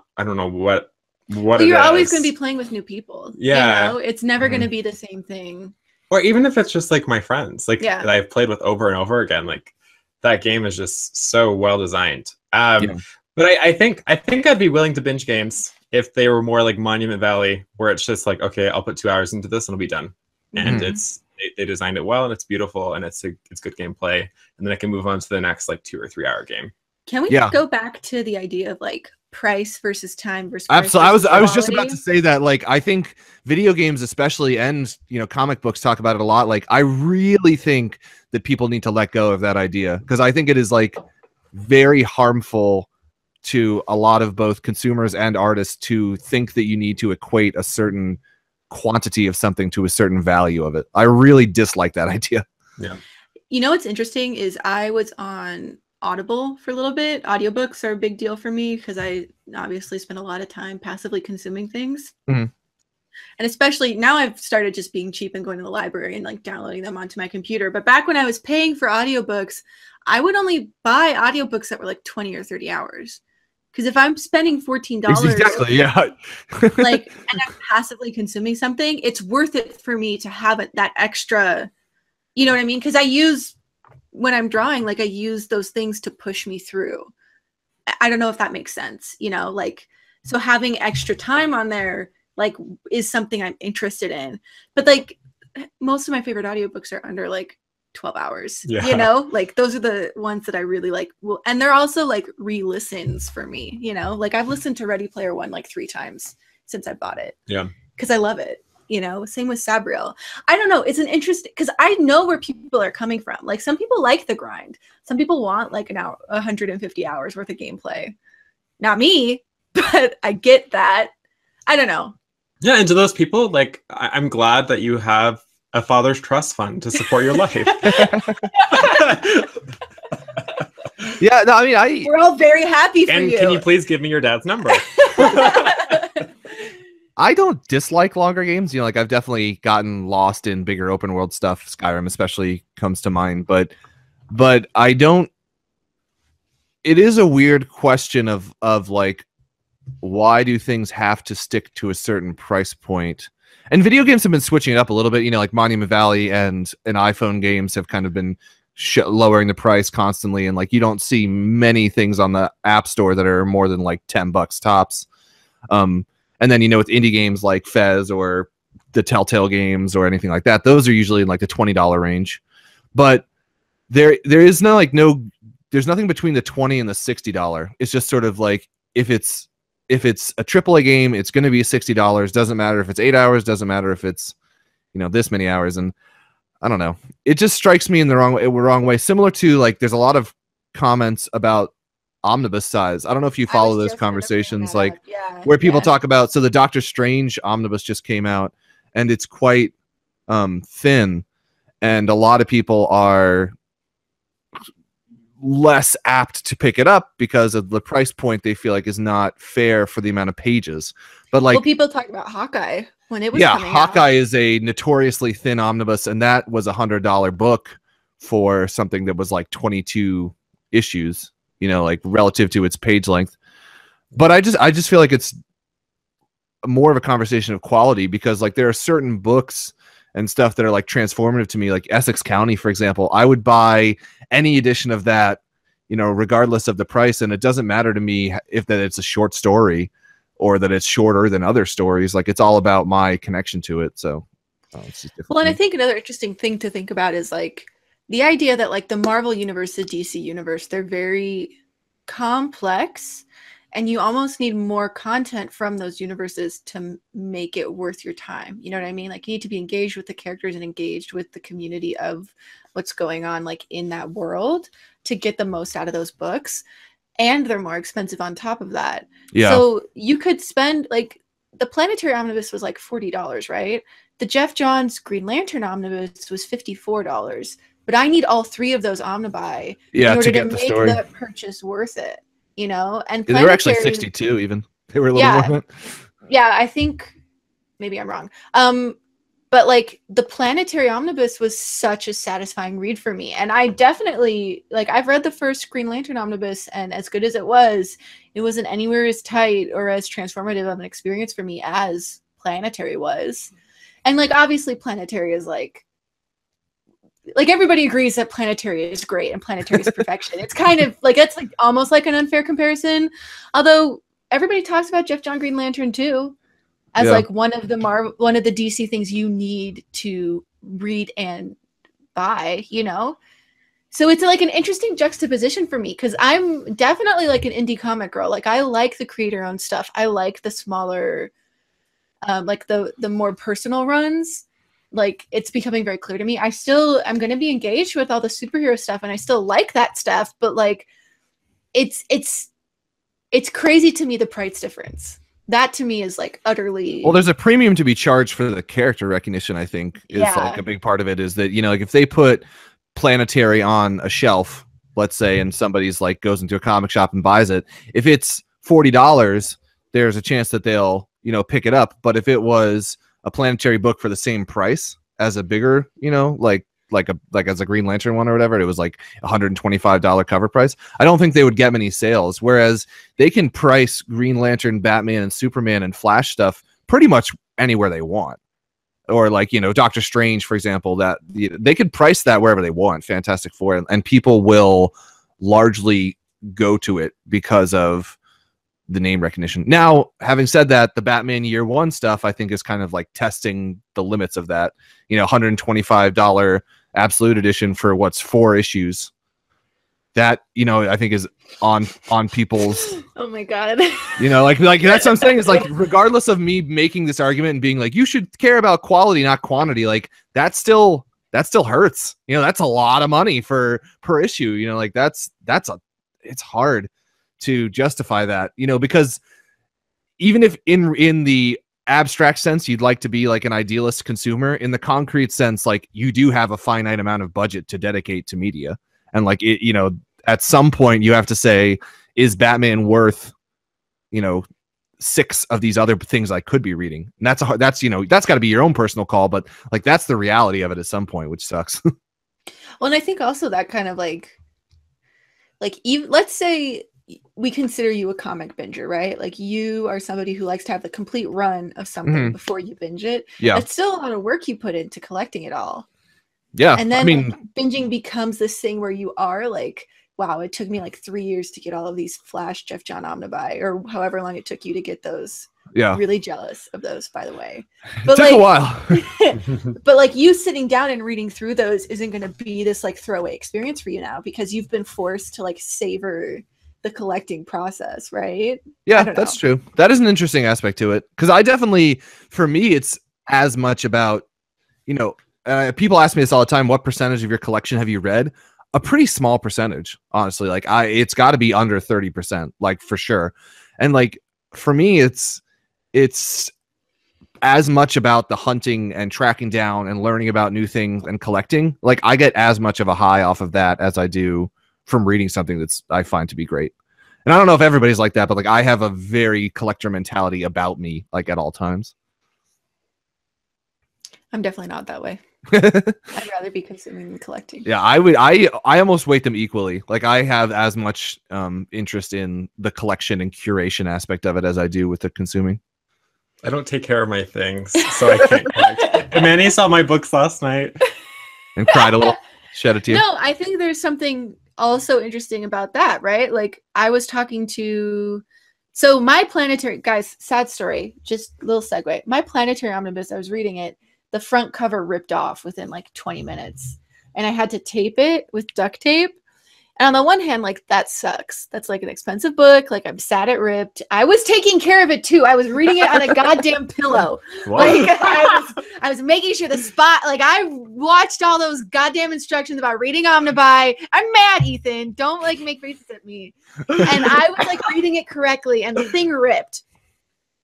what you're always going to be playing with new people. Yeah, you know? It's never going to be the same thing. Or even if it's just like my friends, like that I've played with over and over again, like that game is just so well designed. But I think I'd be willing to binge games if they were more like Monument Valley, where it's just like, okay, I'll put 2 hours into this and it'll be done. And they designed it well, and it's beautiful, and it's good gameplay, and then I can move on to the next like 2 or 3 hour game. Can we go back to the idea of like price versus time versus absolutely? I was just about to say that. Like, I think video games especially, and you know, comic books talk about it a lot. Like, I really think that people need to let go of that idea, because I think it is like very harmful to a lot of both consumers and artists to think that you need to equate a certain quantity of something to a certain value of it. I really dislike that idea. Yeah. You know what's interesting is I was on Audible for a little bit. Audiobooks are a big deal for me because I obviously spend a lot of time passively consuming things. And especially now I've started just being cheap and going to the library and like downloading them onto my computer. But back when I was paying for audiobooks, I would only buy audiobooks that were like 20 or 30 hours. Because if I'm spending $14 like, and I'm passively consuming something, it's worth it for me to have that extra, you know what I mean? Because when I'm drawing, like I use those things to push me through. I don't know if that makes sense, you know, like, so having extra time on there, like, is something I'm interested in. But like most of my favorite audiobooks are under like 12 hours, you know, like those are the ones that I really like. Well, and they're also like re-listens for me, you know, like I've listened to Ready Player One like 3 times since I bought it. Yeah. Because I love it. You know, same with Sabriel. I don't know. It's an interesting, because I know where people are coming from. Like some people like the grind. Some people want like an hour, 150 hours worth of gameplay. Not me, but I get that. I don't know. Yeah, and to those people, like I'm glad that you have a father's trust fund to support your life. Yeah, no, I mean, we're all very happy for you. And can you please give me your dad's number? I don't dislike longer games. You know, like I've definitely gotten lost in bigger open world stuff. Skyrim especially comes to mind, but I don't. It is a weird question of like, why do things have to stick to a certain price point? And video games have been switching it up a little bit. You know, like Monument Valley and iPhone games have kind of been lowering the price constantly, and like you don't see many things on the App Store that are more than like $10 tops. And then, you know, with indie games like Fez or the Telltale games or anything like that, those are usually in like the $20 range. But there is there's nothing between the $20 and the $60. It's just sort of like if it's a AAA game, it's going to be $60. Doesn't matter if it's 8 hours. Doesn't matter if it's, you know, this many hours. And I don't know. It just strikes me in the wrong way. Similar to like, there's a lot of comments about omnibus size. I don't know if you follow those conversations, like where people talk about. So the Doctor Strange omnibus just came out, and it's quite thin, and a lot of people are less apt to pick it up because of the price point they feel like is not fair for the amount of pages. But like, well, people talk about Hawkeye when it was coming Hawkeye out. is a notoriously thin omnibus, and that was $100 book for something that was like 22 issues, you know, like relative to its page length. But I just feel like it's more of a conversation of quality, because like there are certain books and stuff that are like transformative to me, like Essex County, for example. I would buy any edition of that, you know, regardless of the price. And it doesn't matter to me if that it's a short story or that it's shorter than other stories. Like it's all about my connection to it. So it's just different. Well, and I think another interesting thing to think about is like the idea that like the Marvel universe, the DC universe, they're very complex, and you almost need more content from those universes to make it worth your time. You know what I mean? Like you need to be engaged with the characters and engaged with the community of what's going on like in that world to get the most out of those books. And they're more expensive on top of that. Yeah. So you could spend like the Planetary Omnibus was like $40, right? The Jeff Johns Green Lantern Omnibus was $54. But I need all three of those omnibuy in order to get the make story. that purchase worth it, you know? And they were actually 62 even. They were a little more than that. Yeah, I think maybe I'm wrong. But like the Planetary Omnibus was such a satisfying read for me. And I definitely like I've read the first Green Lantern Omnibus, and as good as it wasn't anywhere as tight or as transformative of an experience for me as Planetary was. And like obviously Planetary is like everybody agrees that Planetary is great and Planetary is perfection. It's kind of like it's like almost like an unfair comparison. Although everybody talks about Jeff John Green Lantern too as like one of the DC things you need to read and buy, you know? So it's like an interesting juxtaposition for me because I'm definitely like an indie comic girl. Like I like the creator-owned stuff. I like the smaller like the more personal runs. Like it's becoming very clear to me. I'm going to be engaged with all the superhero stuff and I still like that stuff, but like it's crazy to me the price difference. That to me is like utterly well, there's a premium to be charged for the character recognition. I think is like a big part of it is that, you know, like if they put Planetary on a shelf, let's say, and somebody's like goes into a comic shop and buys it, if it's $40, there's a chance that they'll, you know, pick it up. But if it was a Planetary book for the same price as a bigger, you know, like as a Green Lantern one or whatever, it was like $125 cover price, I don't think they would get many sales. Whereas they can price Green Lantern, Batman, and Superman and Flash stuff pretty much anywhere they want. Or like, you know, Doctor Strange, for example, that they could price that wherever they want, Fantastic Four, and people will largely go to it because of the name recognition. Now, having said that, the Batman Year One stuff, I think, is kind of like testing the limits of that. You know, $125 Absolute Edition for what's 4 issues. That, you know, I think is on people's. Oh my god. You know, like that's what I'm saying is like, regardless of me making this argument and being like, you should care about quality, not quantity. Like that still hurts. You know, that's a lot of money per issue. You know, like it's hard to justify that, you know, because even if in the abstract sense you'd like to be like an idealist consumer, in the concrete sense, like you do have a finite amount of budget to dedicate to media, and like it, you know, at some point you have to say, is Batman worth, you know, 6 of these other things I could be reading? And that's you know, that's got to be your own personal call, but like that's the reality of it at some point, which sucks. Well, and I think also that kind of like even let's say we consider you a comic binger, right? Like you are somebody who likes to have the complete run of something before you binge it. Yeah. It's still a lot of work you put into collecting it all. Yeah. And then I mean, like, binging becomes this thing where you are like, wow, it took me like 3 years to get all of these Flash Jeff John Omnibuy, or however long it took you to get those. Yeah. Really jealous of those, by the way. But took like, a while. But like you sitting down and reading through those isn't going to be this like throwaway experience for you now, because you've been forced to like savor the collecting process, right? Yeah, that's true. That is an interesting aspect to it, because I definitely, for me, it's as much about, you know, people ask me this all the time, what percentage of your collection have you read? A pretty small percentage, honestly. Like it's got to be under 30%, like for sure. And like for me, it's as much about the hunting and tracking down and learning about new things and collecting. Like I get as much of a high off of that as I do from reading something that's I find to be great. And I don't know if everybody's like that, but like I have a very collector mentality about me, like at all times. I'm definitely not that way. I'd rather be consuming than collecting. Yeah, I almost weight them equally. Like I have as much interest in the collection and curation aspect of it as I do with the consuming. I don't take care of my things, so I can't collect. Manny saw my books last night and cried a little, shed a tear. No, I think there's something also interesting about that, right? Like I was talking to, so my Planetary, guys, sad story, just a little segue. My Planetary Omnibus, I was reading it, the front cover ripped off within like 20 minutes. and I had to tape it with duct tape. And on the one hand, like, that sucks. That's like an expensive book. Like, I'm sad it ripped. I was taking care of it too. I was reading it on a goddamn pillow. Like, I was making sure the spot, like, I watched all those goddamn instructions about reading Omnibuy. I'm mad, Ethan. Don't like make faces at me. And I was like reading it correctly, and the thing ripped.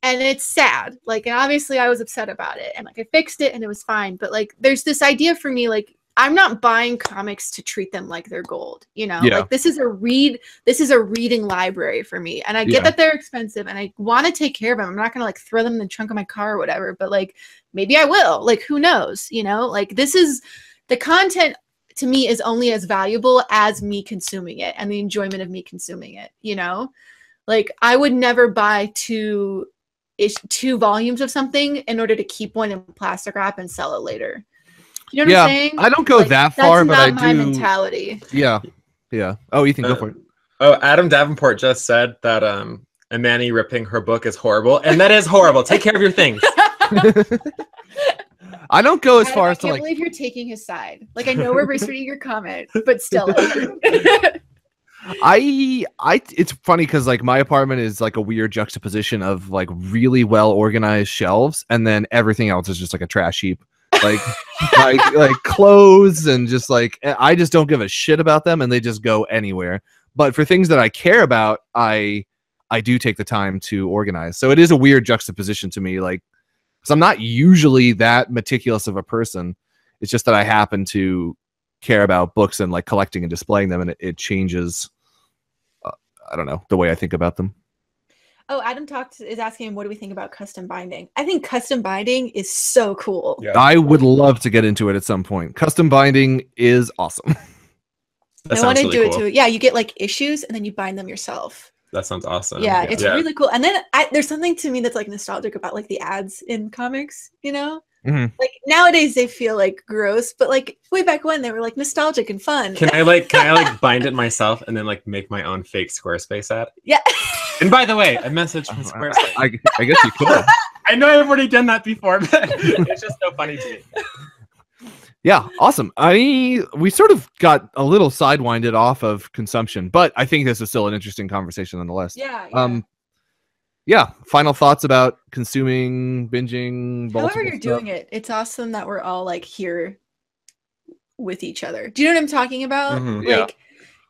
And it's sad. Like, and obviously I was upset about it. And like, I fixed it and it was fine. But like, there's this idea for me, like, I'm not buying comics to treat them like they're gold, you know? Yeah. Like, this is a reading library for me. And I get that they're expensive and I want to take care of them. I'm not going to like throw them in the trunk of my car or whatever, but like, maybe I will. Like, who knows, you know? Like, this is the content to me is only as valuable as me consuming it and the enjoyment of me consuming it, you know? Like, I would never buy two volumes of something in order to keep one in plastic wrap and sell it later. You know what I'm saying? I don't go like, that far, but I do. That's not my mentality. Yeah. Oh, Ethan, go for it. Oh, Adam Davenport just said that Amani ripping her book is horrible, and that is horrible. Take care of your things. I don't go as far as to I like. can't believe you're taking his side. Like, I know we're reading your comment, but still. It's funny because like my apartment is like a weird juxtaposition of like really well organized shelves, and then everything else is just like a trash heap. Like, like clothes and just like I just don't give a shit about them, and they just go anywhere. But for things that I care about, I do take the time to organize. So it is a weird juxtaposition to me, like, because I'm not usually that meticulous of a person. It's just that I happen to care about books and like collecting and displaying them, and it changes. I don't know, the way I think about them. Oh, Adam is asking, what do we think about custom binding? I think custom binding is so cool. Yeah. I would love to get into it at some point. Custom binding is awesome. I want to do it too. Yeah, you get like issues and then you bind them yourself. That sounds awesome. Yeah, it's really cool. And then there's something to me that's like nostalgic about like the ads in comics, you know? Mm-hmm. Like nowadays they feel like gross, but like way back when they were like nostalgic and fun. Can I bind it myself and then like make my own fake Squarespace ad? Yeah. And by the way, a message from Squarespace. I guess you could. I know I've already done that before, but it's just so funny to me. Yeah, awesome. We sort of got a little sidewinded off of consumption, but I think this is still an interesting conversation nonetheless. Yeah. Final thoughts about consuming, binging. However you're doing it, it's awesome that we're all like here with each other. Do you know what I'm talking about? Mm-hmm, like,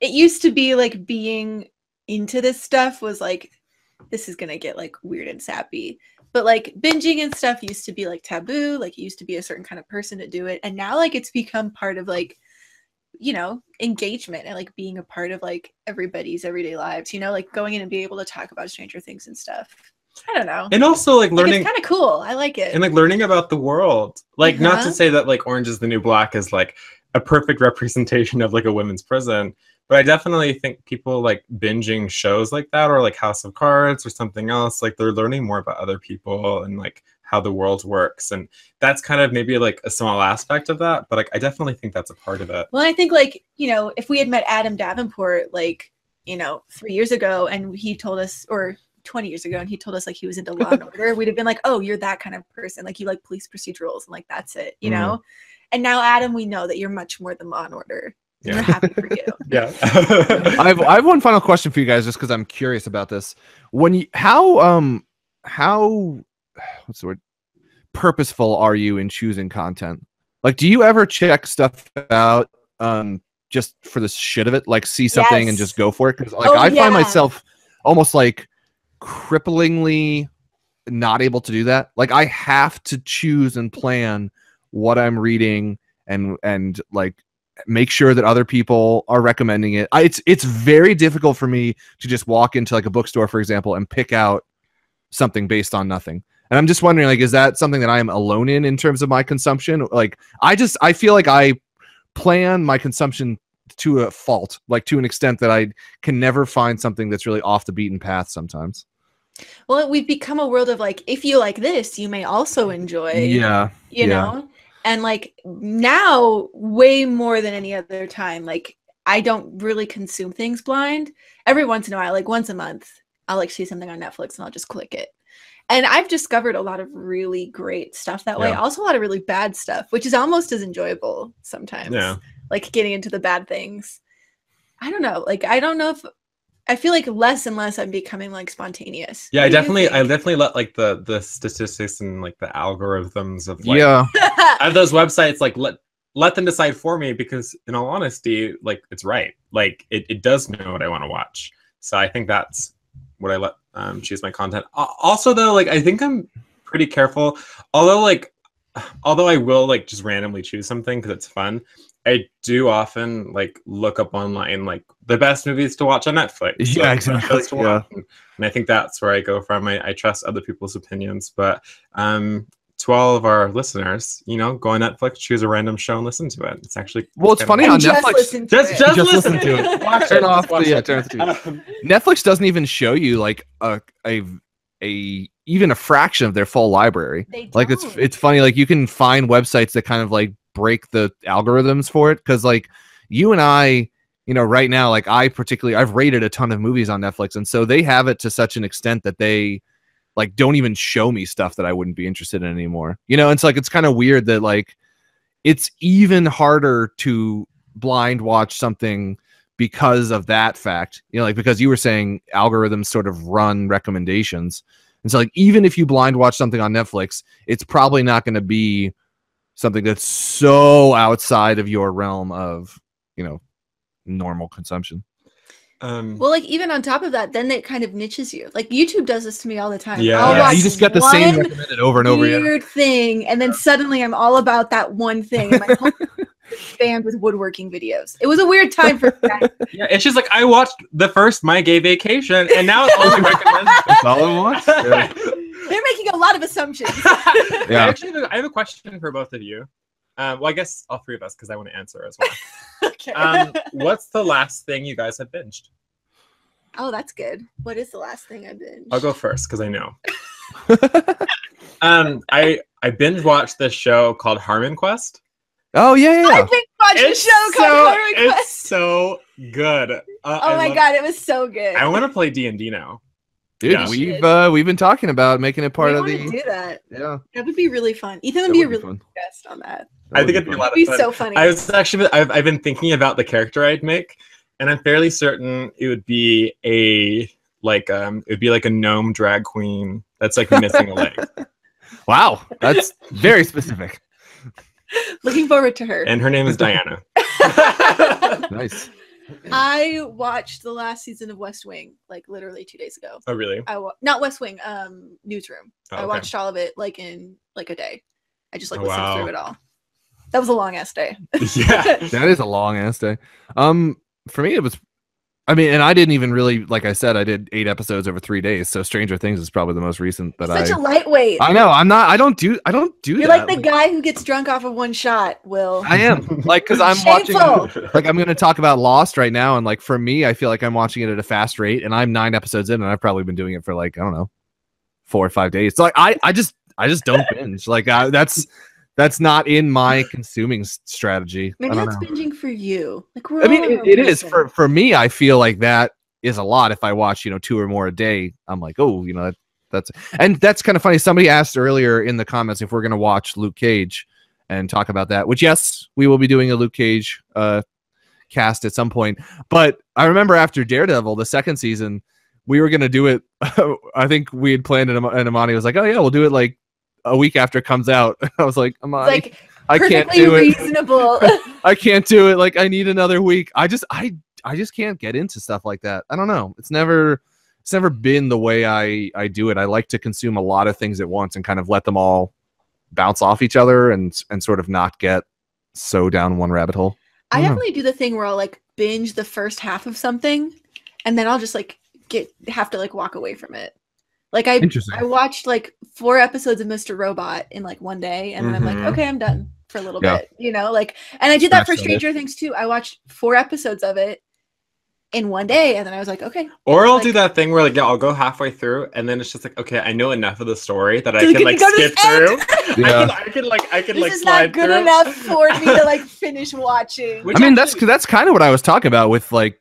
it used to be like being into this stuff was like, this is gonna get like weird and sappy. But like binging and stuff used to be like taboo. Like, it used to be a certain kind of person to do it, and now like it's become part of like, you know, engagement and like being a part of like everybody's everyday lives, you know, like going in and being able to talk about Stranger Things and stuff. I don't know. And also like learning, it's kind of cool. I like it. And like learning about the world. Like, not to say that like Orange is the New Black is like a perfect representation of like a women's prison, but I definitely think people like binging shows like that, or like House of Cards or something else, like they're learning more about other people and like how the world works. And that's kind of maybe like a small aspect of that, but like I definitely think that's a part of it. Well, I think like, you know, if we had met Adam Davenport like, you know, 3 years ago and he told us, or 20 years ago, and he told us like he was into Law and Order, we'd have been like, oh, you're that kind of person, like you like police procedurals, and like that's it, you know. And now, Adam, we know that you're much more than Law and Order. Yeah. We're happy for you. Yeah. I have one final question for you guys, just because I'm curious about this. When you how what's the word? Purposeful are you in choosing content? Like, do you ever check stuff out just for the shit of it? Like, see something and just go for it? Because like I find myself almost like cripplingly not able to do that. Like, I have to choose and plan what I'm reading and like make sure that other people are recommending it. It's very difficult for me to just walk into like a bookstore, for example, and pick out something based on nothing. And I'm just wondering, like, is that something that I am alone in terms of my consumption? Like, I feel like I plan my consumption to a fault, like to an extent that I can never find something that's really off the beaten path sometimes. Well, we've become a world of like, if you like this, you may also enjoy. Yeah. You know? And like now, way more than any other time, like I don't really consume things blind. Every once in a while, like once a month, I'll like see something on Netflix and I'll just click it. And I've discovered a lot of really great stuff that way. Also a lot of really bad stuff, which is almost as enjoyable sometimes. Yeah. like getting into the bad things. I don't know. Like, I don't know if I feel like less and less I'm becoming like spontaneous. Yeah, I definitely let like the statistics and like the algorithms of like of those websites like let them decide for me, because in all honesty, like it's right. Like it does know what I want to watch. So I think that's what I let choose my content. Also though, like I think I'm pretty careful. Although I will like just randomly choose something because it's fun, I do often like look up online like the best movies to watch on Netflix. Yeah, exactly. Yeah. And I think that's where I go from. I trust other people's opinions, but to all of our listeners, you know, go on Netflix, choose a random show and listen to it. It's actually it's funny on Netflix. Just listen to it. Watch turn off. Netflix doesn't even show you like a even a fraction of their full library. Like it's funny. Like you can find websites that kind of like break the algorithms for it, because like you and I, you know, right now, like I've rated a ton of movies on Netflix, and so they have it to such an extent that they like don't even show me stuff that I wouldn't be interested in anymore. You know, it's like it's kind of weird that like it's even harder to blind watch something because of that fact. You know, like because you were saying algorithms sort of run recommendations, and so like even if you blind watch something on Netflix, it's probably not going to be something that's so outside of your realm of, you know, normal consumption. Well, like even on top of that, then it kind of niches you. Like YouTube does this to me all the time. Yeah, you just get the same recommended over and over again. Weird thing, and then suddenly I'm all about that one thing. And my whole expand with woodworking videos. It was a weird time for that. Yeah, it's just like I watched the first My Gay Vacation, and now it's only recommended. That's all I watched. Yeah. They're making a lot of assumptions. Yeah. Actually, I have a question for both of you. Well, I guess all three of us, because I want to answer as well. Okay. What's the last thing you guys have binged? Oh, that's good. What is the last thing I binged? I'll go first because I know. I binge watched this show called Harmon Quest. Oh yeah. I binge watched a show called Harmon Quest. It's so good. Oh my god, it was so good. I want to play D&D now. Dude, we've been talking about making it part of the. Do that. Yeah, that would be really fun. Ethan would be a really good guest on that. I think it'd be a lot of fun. It'd be so funny. I've been thinking about the character I'd make, and I'm fairly certain it would be a gnome drag queen that's like missing a leg. Wow, that's very specific. Looking forward to her. And her name is Diana. Nice. I watched the last season of West Wing like literally 2 days ago. Oh really? Not West Wing, Newsroom. Oh, okay. I watched all of it like in like a day. I just like listened through it all. That was a long ass day. Yeah, that is a long ass day. For me, it was. I mean, and I didn't even really, like I said, I did 8 episodes over 3 days. So Stranger Things is probably the most recent that Such a lightweight. I know. I'm not. I don't do You're that. like the guy who gets drunk off of one shot. Will I am like because I'm watching. Like I'm going to talk about Lost right now, and like for me, I feel like I'm watching it at a fast rate, and I'm 9 episodes in, and I've probably been doing it for like I don't know, 4 or 5 days. So like I just don't binge. Like that's not in my consuming strategy. Maybe that's binging for you. Like I mean, it is for me. I feel like that is a lot. If I watch, 2 or more a day, I'm like, oh, that's kind of funny. Somebody asked earlier in the comments if we're going to watch Luke Cage and talk about that. Which yes, we will be doing a Luke Cage cast at some point. But I remember after Daredevil, the 2nd season, we were going to do it. I think we had planned it, and Amani was like, oh yeah, we'll do it like a week after it comes out. I was like, Amani, like, I can't do it. Reasonable. I can't do it. Like I need another week. I just can't get into stuff like that. I don't know. It's never been the way I do it. I like to consume a lot of things at once and kind of let them all bounce off each other and sort of not get so down one rabbit hole. I definitely do the thing where I'll like binge the first half of something and then I'll just like have to like walk away from it. Like I watched like 4 episodes of Mr. Robot in like one day, and then I'm like, okay, I'm done for a little bit, like. And I did that for Stranger Things too. I watched 4 episodes of it in one day, and then I was like, okay. Or I'll do that thing where like I'll go halfway through, and then it's just like, okay, I know enough of the story that I can like skip through. Yeah. I can this is not good enough for me to like finish watching. I mean, that's kind of what I was talking about with like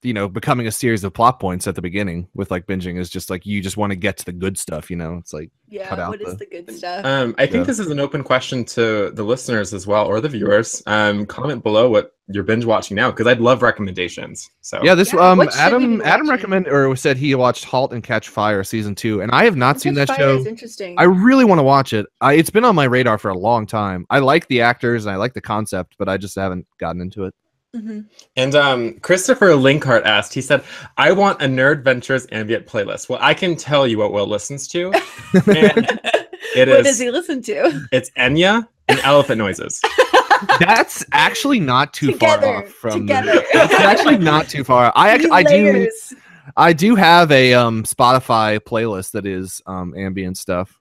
you know, becoming a series of plot points at the beginning with like binging is just like you just want to get to the good stuff, you know. It's like cut out what is the good stuff? I think this is an open question to the listeners as well, or the viewers. Comment below what you're binge watching now, because I'd love recommendations. So yeah, this what should we be Adam watching? recommended or said he watched *Halt and Catch Fire* season 2, and I have not seen that Fire show. is interesting. I really want to watch it. It's been on my radar for a long time. I like the actors and I like the concept, but I just haven't gotten into it. And Christopher Linkhart asked, he said, I want a Nerd Ventures ambient playlist. Well, I can tell you what Will listens to. What does he listen to? It's Enya and elephant noises. That's actually not too far off from together. That's actually not too far. I do have a Spotify playlist that is ambient stuff.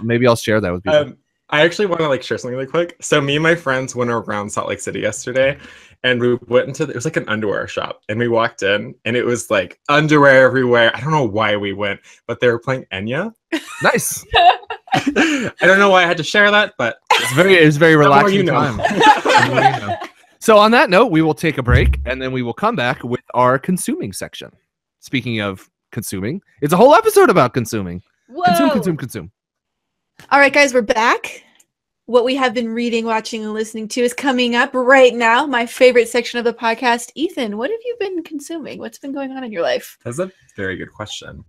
Maybe I'll share that with people. I actually want to like share something really quick. So me and my friends went around Salt Lake City yesterday, and we went into it was like an underwear shop, and we walked in, and it was like underwear everywhere. I don't know why we went, but they were playing Enya. Nice. I don't know why I had to share that, but it's very relaxing time. So on that note, we will take a break, and then we will come back with our consuming section. Speaking of consuming, it's a whole episode about consuming. Whoa. Consume. All right, guys, we're back. What we have been reading, watching, and listening to is coming up right now. My favorite section of the podcast. Ethan, what have you been consuming? What's been going on in your life? That's a very good question.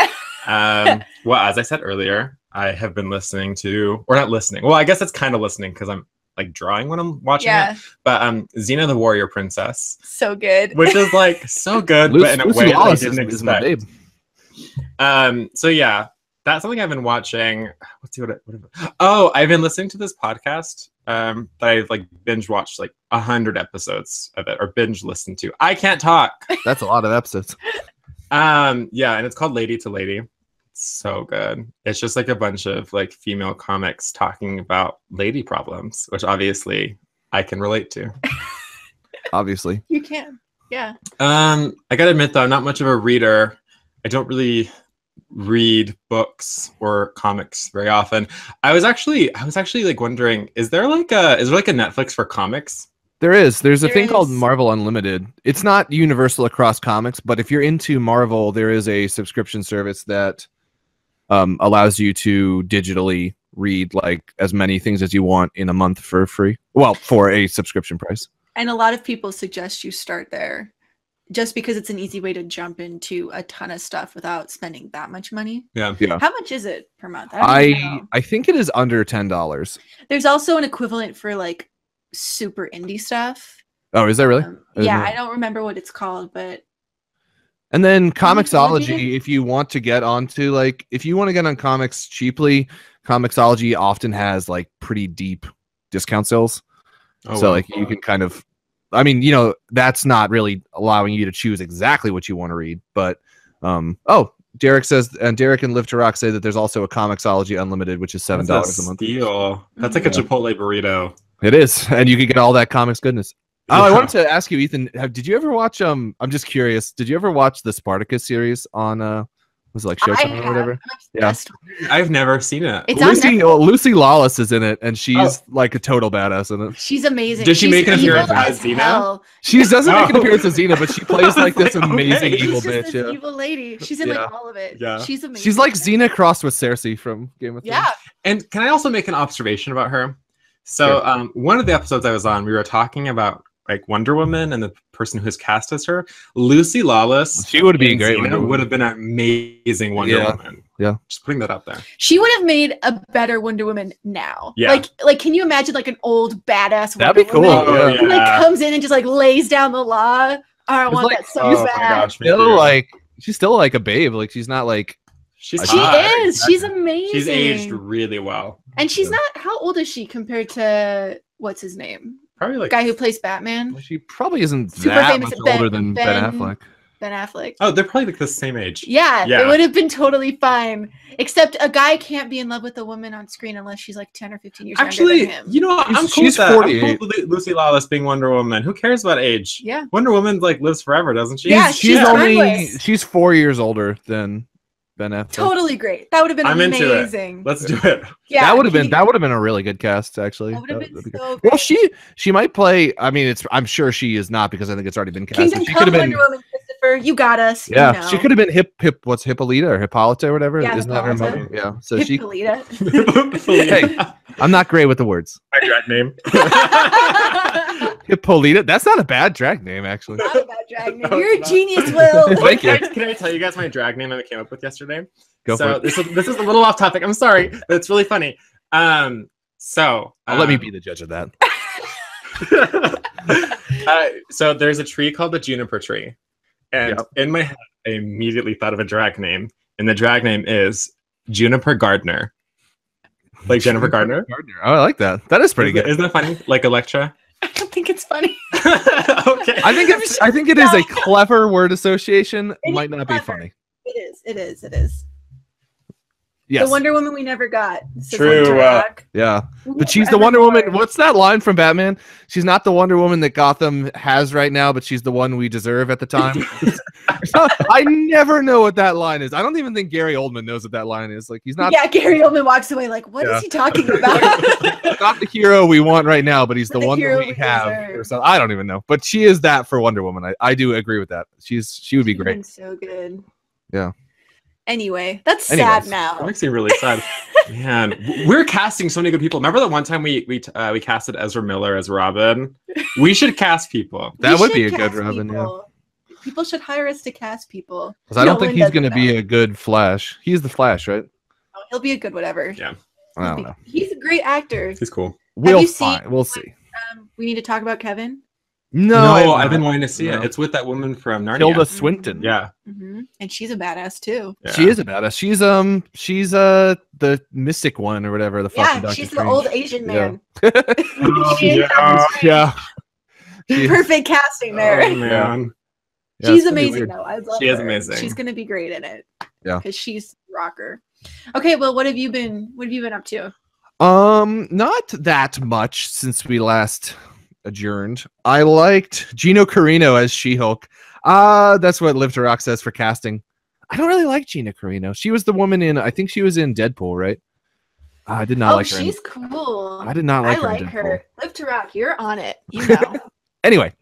Well, as I said earlier, I have been listening to, or not listening. Well, I guess it's kind of listening because I'm like drawing when I'm watching it. But Xena the Warrior Princess. So good. Which is like so good, but in a way I didn't expect. So yeah. That's something I've been watching. Let's see I've been listening to this podcast that I've like binge watched like 100 episodes of it, or binge listened to. I can't talk. That's a lot of episodes. Yeah, and it's called Lady to Lady. It's so good. It's just like a bunch of like female comics talking about lady problems, which obviously I can relate to. Obviously. You can. Yeah. I gotta admit though, I'm not much of a reader. I don't really read books or comics very often. I was actually like wondering, is there like a Netflix for comics? There's a thing called Marvel Unlimited. It's not universal across comics, but if you're into Marvel, there is a subscription service that allows you to digitally read like as many things as you want in a month for free. Well, for a subscription price. And a lot of people suggest you start there, just because it's an easy way to jump into a ton of stuff without spending that much money. Yeah. How much is it per month? I think it is under $10. There's also an equivalent for like super indie stuff. Oh, is that really? Yeah, I don't remember what it's called, but. And then Comixology, if you want to get onto like, if you want to get on comics cheaply, Comixology often has like pretty deep discount sales. Like you can kind of, I mean, you know, that's not really allowing you to choose exactly what you want to read, but Derek says, and Derek and Live to Rock say that there's also a Comixology Unlimited, which is $7 a month. Deal. That's like a Chipotle burrito. It is, and you can get all that comics goodness. Oh, I wanted to ask you, Ethan, did you ever watch? I'm just curious. Did you ever watch the Spartacus series on? Was it like Showtime or whatever? Yeah, I've never seen it. Lucy Lawless is in it, and she's like a total badass in it. She's amazing. Did she make an appearance as Xena? She doesn't make an appearance as Xena, but she plays like this amazing evil bitch. This evil lady. She's in like all of it. Yeah, she's amazing. She's like Xena crossed with Cersei from Game of Thrones. Yeah. And can I also make an observation about her? So, one of the episodes I was on, we were talking about like Wonder Woman and the person who's cast as her. Lucy Lawless. She would be great. Would have been an amazing Wonder Woman. Yeah. Just putting that out there. She would have made a better Wonder Woman now. Yeah. Like can you imagine like an old badass Wonder That'd be cool. Woman who like comes in and just like lays down the law? I want that so bad. She's still like a babe. Like she's not like she is. She's amazing. She's aged really well. And she's not, how old is she compared to what's his name? Probably like the guy who plays Batman. She probably isn't that much older than Ben Affleck. Ben Affleck. Oh, they're probably like the same age. Yeah, it would have been totally fine. Except a guy can't be in love with a woman on screen unless she's like 10 or 15 years younger than him. You know, I'm cool with that. I'm cool with Lucy Lawless being Wonder Woman. Who cares about age? Yeah. Wonder Woman like lives forever, doesn't she? Yeah, she's 4 years older than Ben Affleck. Totally great. That would have been amazing. Into it. Let's do it. Yeah, that would have been a really good cast, actually. That would have been so good. Well, she might play. I mean, I'm sure she is not because I think it's already been cast. Kingdom Come Wonder Woman, Jennifer, you got us. Yeah, you know. she could have been what's Hippolyta or Hippolyta or whatever. Yeah, Isn't that her Hippolyta. mother? Yeah. So Hippolyta. Hey, I'm not great with the words. My drag name. Hippolyta. That's not a bad drag name, actually. Not a bad drag name. You're a genius, Will. Thank you. Can I tell you guys my drag name that I came up with yesterday? Go for it. This is a little off topic. I'm sorry, but it's really funny. Let me be the judge of that. So there's a tree called the juniper tree, and in my head, I immediately thought of a drag name, and the drag name is Juniper Gardner, like Jennifer Gardner. Oh, I like that. That is pretty good. Isn't that funny? Like Electra. I don't think it's funny. Okay. I think it is a clever word association. It might is not clever. be funny. It is. Yes. The Wonder Woman we never got. True. Yeah. But she's the Wonder Woman. What's that line from Batman? She's not the Wonder Woman that Gotham has right now, but she's the one we deserve at the time. I never know what that line is. I don't even think Gary Oldman knows what that line is. Like, he's not. Yeah, Gary Oldman walks away like, what is he talking about? Not the hero we want right now, but he's the one that we have. deserve. Or something. I don't even know. But she is that for Wonder Woman. I do agree with that. She would be great. So good. Yeah. Anyway, that's sad now. That makes me really sad. Man, we're casting so many good people. Remember that one time we casted Ezra Miller as Robin? We should cast people. That would be a good Robin, people. People should hire us to cast people. Because I don't think he's going to be a good Flash. He's the Flash, right? Oh, he'll be a good whatever. Yeah. I don't know. He's a great actor. He's cool. We'll see. We need to talk about Kevin. No, I've been wanting to see it. It's with that woman from Narnia. Tilda Swinton. Yeah. Mm-hmm. And she's a badass too. Yeah. She is a badass. She's the mystic one or whatever. The fucking Doctor she's Strange. the old Asian man. Yeah. Perfect casting there. Oh, man. She's amazing though. I love She is her. amazing. She's gonna be great in it. Yeah. Because she's a rocker. Okay, well, what have you been up to? Not that much since we last adjourned. I liked Gina Carino as She-Hulk. That's what Live to Rock says for casting. I don't really like Gina Carino. She was the woman in, I think she was in Deadpool, right? I did not like her. She's cool. I did not like her. I like her. Live to Rock, you're on it. You know. Anyway,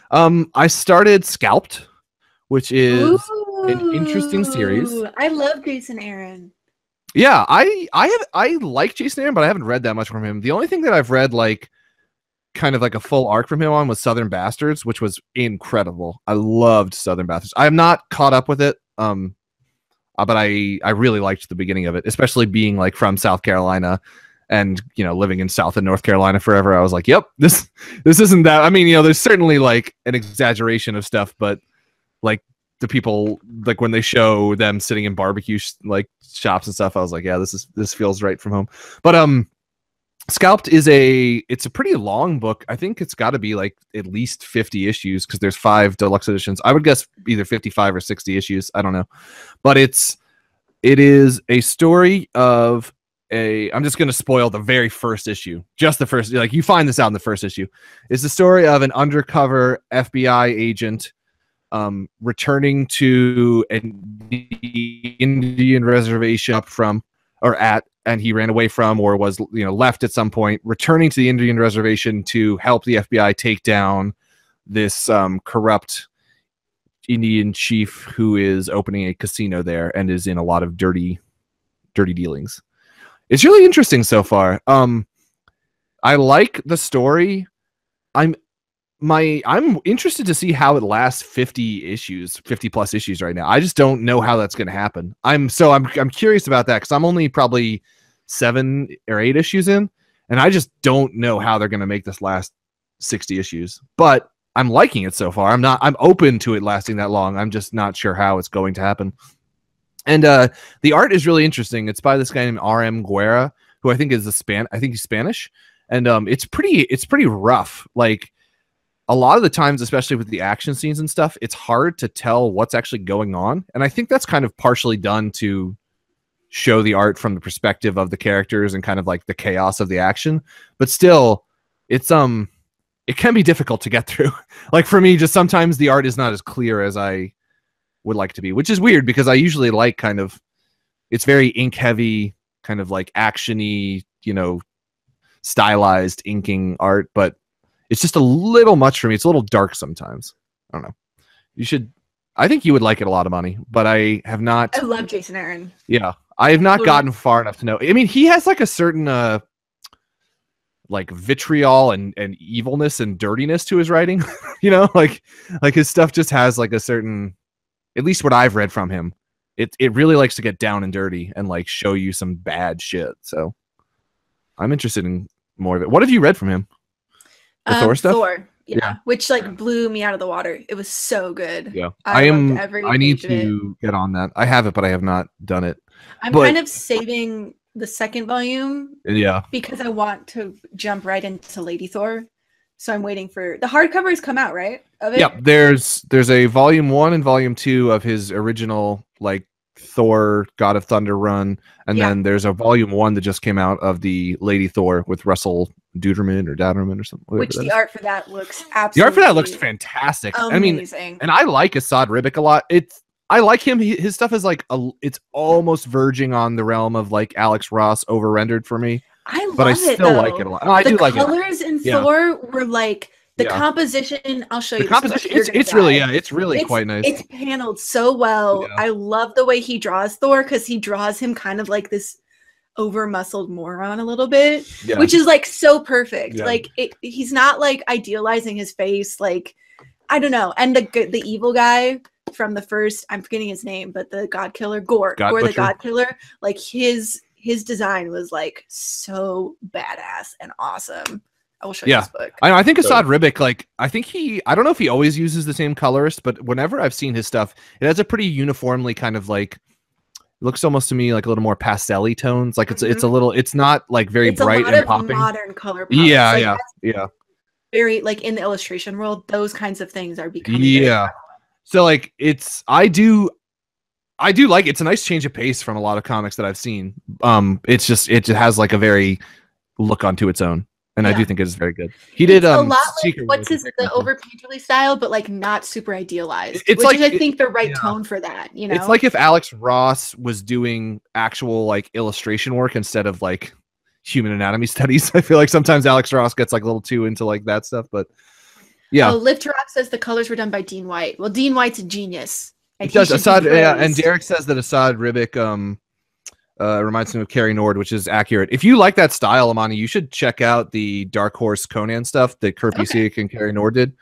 I started Scalped, which is an interesting series. I love Jason Aaron. Yeah, I like Jason Aaron, but I haven't read that much from him. The only thing that I've read like kind of like a full arc from him on was Southern Bastards, which was incredible. I loved Southern Bastards. I'm not caught up with it, but I really liked the beginning of it, especially being like from South Carolina and living in South and North Carolina forever. I was like, yep, this isn't that. I mean, there's certainly like an exaggeration of stuff, but like the people, like when they show them sitting in barbecue like shops and stuff, I was like, yeah, this feels right from home. But Scalped it's a pretty long book. I think it's got to be like at least 50 issues because there's 5 deluxe editions. I would guess either 55 or 60 issues. I don't know. But it is a story of I'm just going to spoil the very first issue. Just the first, like you find this out in the first issue. It's the story of an undercover FBI agent returning to an Indian reservation up from or at, and he ran away from or was left at some point, returning to the Indian reservation to help the FBI take down this corrupt Indian chief who is opening a casino there and is in a lot of dirty dealings. It's really interesting so far. I like the story. I'm interested to see how it lasts 50 plus issues right now. I just don't know how that's going to happen. I'm curious about that because I'm only probably 7 or 8 issues in, and I just don't know how they're going to make this last 60 issues. But I'm liking it so far. I'm open to it lasting that long. I'm just not sure how it's going to happen. And the art is really interesting. It's by this guy named R.M. Guerra, who I think is I think he's Spanish, and it's pretty rough. Like a lot of the times, especially with the action scenes and stuff, it's hard to tell what's actually going on. And I think that's kind of partially done to show the art from the perspective of the characters and kind of like the chaos of the action. But still, it can be difficult to get through. Like for me, just sometimes the art is not as clear as I would like to be, which is weird because I usually like kind of, it's very ink heavy, kind of like actiony, stylized inking art, but it's just a little much for me. It's a little dark sometimes. I don't know. You should I think you would like it a lot, of money, but I have not. I love Jason Aaron. Yeah, I have not gotten far enough to know. I mean, he has like a certain like vitriol and evilness and dirtiness to his writing. You know, like his stuff just has like a certain, at least what I've read from him, it really likes to get down and dirty and like show you some bad shit. So I'm interested in more of it. What have you read from him? The Thor stuff? Thor. Yeah, which like blew me out of the water. It was so good. Yeah, I need to get on that. I have it, but I have not done it. I'm kind of saving the second volume. Yeah, because I want to jump right into Lady Thor. So I'm waiting for the hardcovers come out, right? Of it? Yeah, there's a volume 1 and volume 2 of his original like Thor God of Thunder run, and then there's a volume 1 that just came out of the Lady Thor with Russell Duderman or or something. Which the art for that looks absolutely. The art for that looks fantastic. Amazing. I mean, and I like Asad Ribic a lot. I like him. His stuff is like it's almost verging on the realm of like Alex Ross over rendered for me. But I still like it a lot. No, I do like it. The colors in Thor were like the composition. I'll show you the composition. It's really quite nice. It's paneled so well. I love the way he draws Thor, because he draws him kind of like this over muscled moron a little bit, which is like so perfect. Like he's not like idealizing his face, like I don't know. And the evil guy from the first, I'm forgetting his name, but the God Killer, Gore the God Killer, like his design was like so badass and awesome. I will show you this book. I think Asad Ribic, like I don't know if he always uses the same colorist, but whenever I've seen his stuff, it has a pretty uniformly kind of like, it looks almost to me like a little more pastel-y tones. Like it's a little, it's not like very bright and popping. Modern color palettes. Yeah. Very like in the illustration world, those kinds of things are becoming. Yeah. So like I do like, it's a nice change of pace from a lot of comics that I've seen. It's just, it has like a very look onto its own. And I do think it is very good. He did a lot like what's the overpainterly style, but like not super idealized. It's which is I think the right tone for that. You know, it's like if Alex Ross was doing actual like illustration work instead of like human anatomy studies. I feel like sometimes Alex Ross gets like a little too into like that stuff, but yeah. Oh, Lift Rock says the colors were done by Dean White. Well, Dean White's a genius. He does. Asad, and Derek says that Asad Ribic reminds me of Carrie Nord, which is accurate. If you like that style, Amani, you should check out the Dark Horse Conan stuff that Kurt Busiek and Carrie Nord did.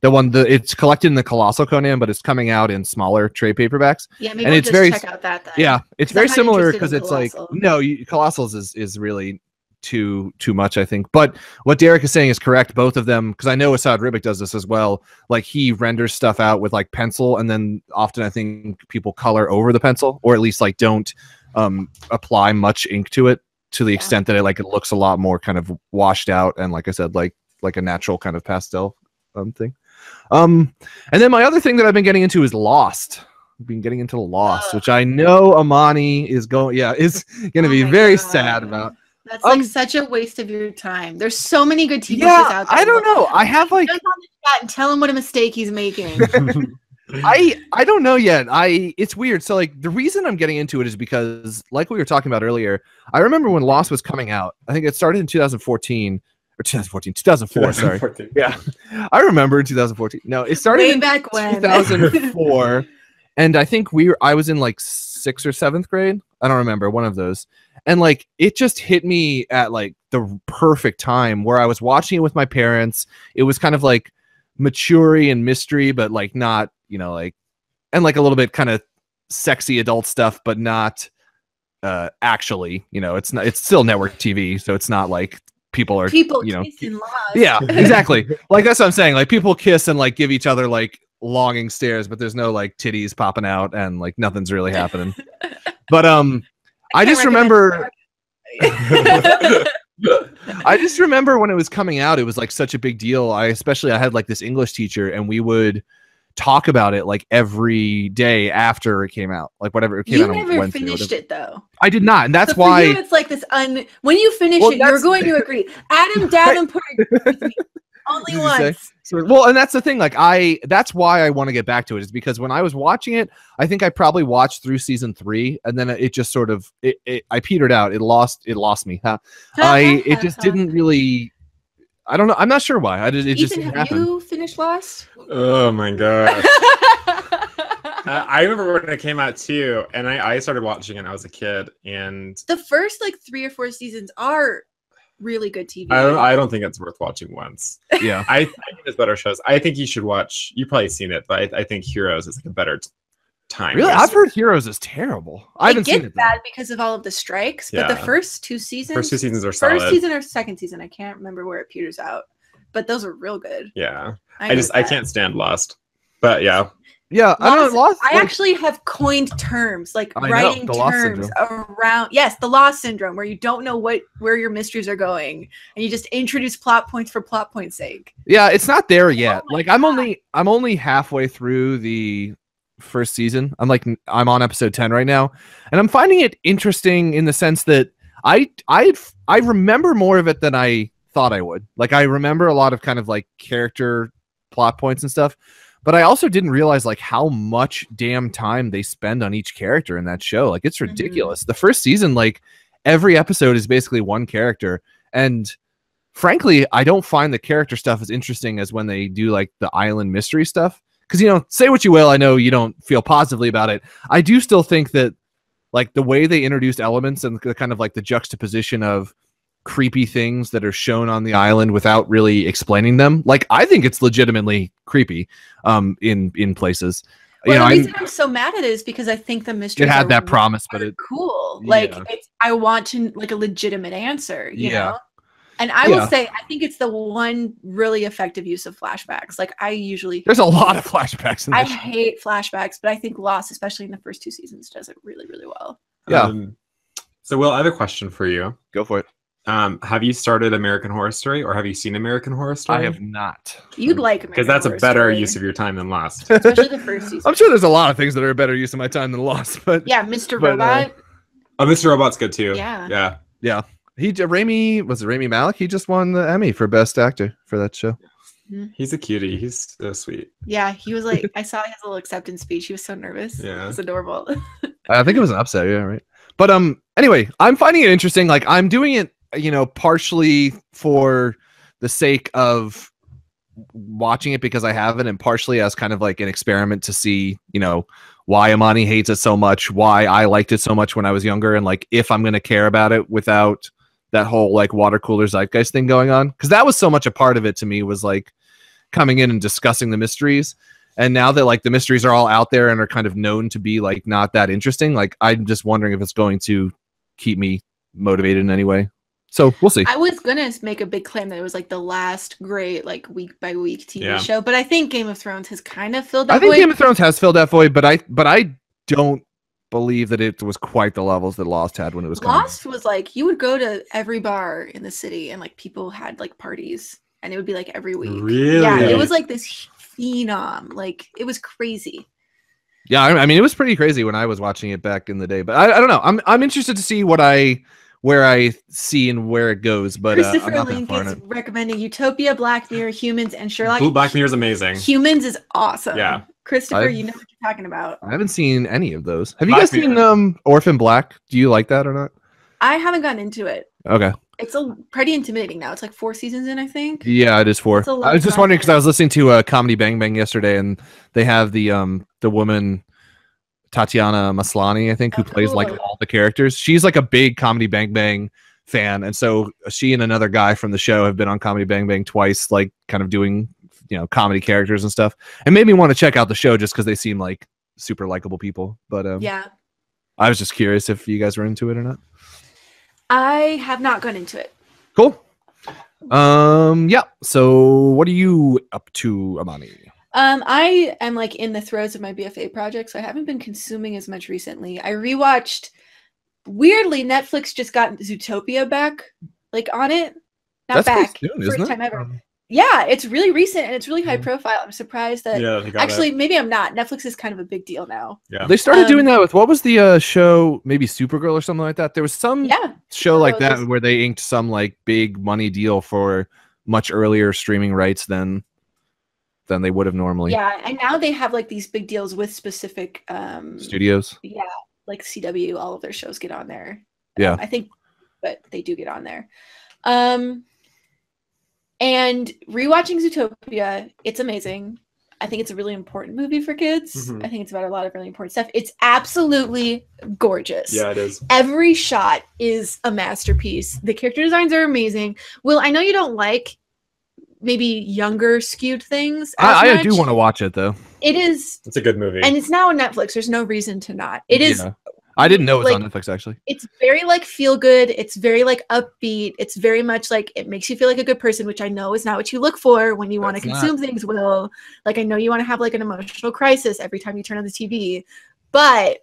It's collected in the Colossal Conan, but it's coming out in smaller trade paperbacks. Yeah, maybe I'll just check out that then. Yeah, it's very similar because it's like Colossals is really too much, I think. But what Derek is saying is correct. Both of them, because I know Asad Ribic does this as well. Like he renders stuff out with like pencil, and then often I think people color over the pencil, or at least like don't apply much ink to it to the extent that it looks a lot more kind of washed out and like I said like a natural kind of pastel thing. And then my other thing that I've been getting into is Lost. I've been getting into Lost, which I know Amani is going to be very sad about. That's like such a waste of your time. There's so many good TV shows out there. I don't know. I have like on the chat and tell him what a mistake he's making. I don't know yet. It's weird. So like the reason I'm getting into it is because like we were talking about earlier, I remember when Lost was coming out. I think it started in 2014 or 2004. Sorry. Yeah. I remember 2014. No, it started way in back when 2004. And I think I was in like 6th or 7th grade. I don't remember, one of those. And like it just hit me at like the perfect time where I was watching it with my parents. It was kind of like mature and mystery, but like not, like, and like a little bit kind of sexy adult stuff, but not actually, it's still network TV, so it's not like people kissing Lost. Yeah, exactly. Like that's what I'm saying. Like people kiss and like give each other like longing stares, but there's no like titties popping out and like nothing's really happening. But I just remember I just remember when it was coming out, it was like such a big deal. I had like this English teacher, and we would talk about it like every day after it came out, like whatever it came out on Wednesday. You never finished it though. I did not, and that's why it's like this. When you finish it, you're going to agree. Adam Davenport agrees with me only once. Well, and that's the thing. Like that's why I want to get back to it, is because when I was watching it, I think I probably watched through season 3, and then it just sort of I petered out. It lost me. It just didn't really. I don't know. I'm not sure why. It Ethan, just have happened. You finished Lost? Oh my god. I remember when it came out too, and I started watching it when I was a kid, and the first like 3 or 4 seasons are really good TV. I don't think it's worth watching once. Yeah, I think there's better shows. I think you should watch. You've probably seen it, but I think Heroes is like a better time. Really, I've heard Heroes is terrible. I haven't seen it. Bad because of all of the strikes, but the first 2 seasons. First 2 seasons are solid. First season or second season, I can't remember where it peters out, but those are real good. Yeah, I can't stand Lost, but yeah. Yeah, I don't know. Lost. I actually have coined terms like writing terms around. Yes, the Lost syndrome, where you don't know where your mysteries are going, and you just introduce plot points for plot point's sake. Yeah, it's not there yet. Like I'm only halfway through the first season. I'm on episode 10 right now, and I'm finding it interesting in the sense that I remember more of it than I thought I would. Like I remember a lot of kind of like character plot points and stuff. But I also didn't realize like how much damn time they spend on each character in that show. Like it's ridiculous. The first season, like every episode is basically one character. And frankly, I don't find the character stuff as interesting as when they do like the island mystery stuff. Because, say what you will, I know you don't feel positively about it. I do still think that like the way they introduced elements and the kind of like the juxtaposition of creepy things that are shown on the island without really explaining them, like I think it's legitimately creepy in places. Well, the reason I'm so mad at it is because I think the mystery had that promise, but it's cool. Like I want to like a legitimate answer, you know. And I will say, I think it's the one really effective use of flashbacks. Like there's a lot of flashbacks in this. I hate flashbacks, but I think Lost, especially in the first 2 seasons, does it really, really well. Yeah. So Will, I have a question for you. Go for it. Have you started American Horror Story, or have you seen American Horror Story? I have not. You'd like American because that's Horror a better Story. use of your time than Lost. Especially the first season. I'm sure there's a lot of things that are a better use of my time than Lost, but yeah, Mr. Robot. Mr. Robot's good too. Yeah. Rami Malek. He just won the Emmy for Best Actor for that show. He's a cutie. He's so sweet. Yeah, he was like, I saw his little acceptance speech. He was so nervous. Yeah, it's adorable. I think it was an upset. Yeah, right. But anyway, I'm finding it interesting. Like I'm doing it, partially for the sake of watching it because I have it, and partially as kind of like an experiment to see, why Amani hates it so much, why I liked it so much when I was younger, and like if I'm going to care about it without that whole like water cooler zeitgeist thing going on. Because that was so much a part of it to me, was like coming in and discussing the mysteries. And now that like the mysteries are all out there and are kind of known to be like not that interesting, like I'm just wondering if it's going to keep me motivated in any way. So we'll see. I was gonna make a big claim that it was like the last great like week by week TV show, but I think Game of Thrones has kind of filled that void. I think Game of Thrones has filled that void, but I don't believe that it was quite the levels that Lost had when it was coming. Lost was like you would go to every bar in the city and like people had like parties, and it would be like every week. Really? Yeah, it was like this phenom. Like it was crazy. Yeah, I mean it was pretty crazy when I was watching it back in the day. But I don't know. I'm interested to see where I see and where it goes, but Christopher Link is recommending Utopia, Black Mirror, Humans, and Sherlock. Black Mirror is amazing. Humans is awesome. Yeah, Christopher, you know what you're talking about. I haven't seen any of those. Have you guys seen Orphan Black? Do you like that or not? I haven't gotten into it. Okay. It's pretty intimidating now. It's like 4 seasons in, I think. Yeah, it is 4. I was just wondering because I was listening to Comedy Bang Bang yesterday, and they have the woman Tatiana Maslany, I think, who plays like all the characters. She's like a big Comedy Bang Bang fan, and so she and another guy from the show have been on Comedy Bang Bang twice, like kind of doing comedy characters and stuff, and made me want to check out the show just because they seem like super likable people. But yeah, I was just curious if you guys were into it or not. I have not gone into it. Cool. Yeah. So what are you up to, Amani? I am like in the throes of my BFA project, so I haven't been consuming as much recently. I rewatched. Weirdly, Netflix just got Zootopia back, like on it. Not back. Soon, first time ever. Yeah, it's really recent and it's really high profile. I'm surprised that. Yeah, actually, maybe I'm not. Netflix is kind of a big deal now. Yeah, they started doing that with what was the show? Maybe Supergirl or something like that. There was some show like that where they inked some like big money deal for much earlier streaming rights than they would have normally. Yeah, and now they have like these big deals with specific studios. Yeah, like CW, all of their shows get on there. Yeah, I think, but they do get on there. And rewatching Zootopia, it's amazing. I think it's a really important movie for kids. Mhm. I think it's about a lot of really important stuff. It's absolutely gorgeous. Yeah, it is. Every shot is a masterpiece. The character designs are amazing. Will, I know you don't like maybe younger skewed things. I do want to watch it though. It is. It's a good movie. And it's now on Netflix. There's no reason to not. It is. Yeah. I didn't know it was like, on Netflix actually. It's very like feel good. It's very like upbeat. It's very much like it makes you feel like a good person, which I know is not what you look for when you want to consume things. Will, like I know you want to have like an emotional crisis every time you turn on the TV, but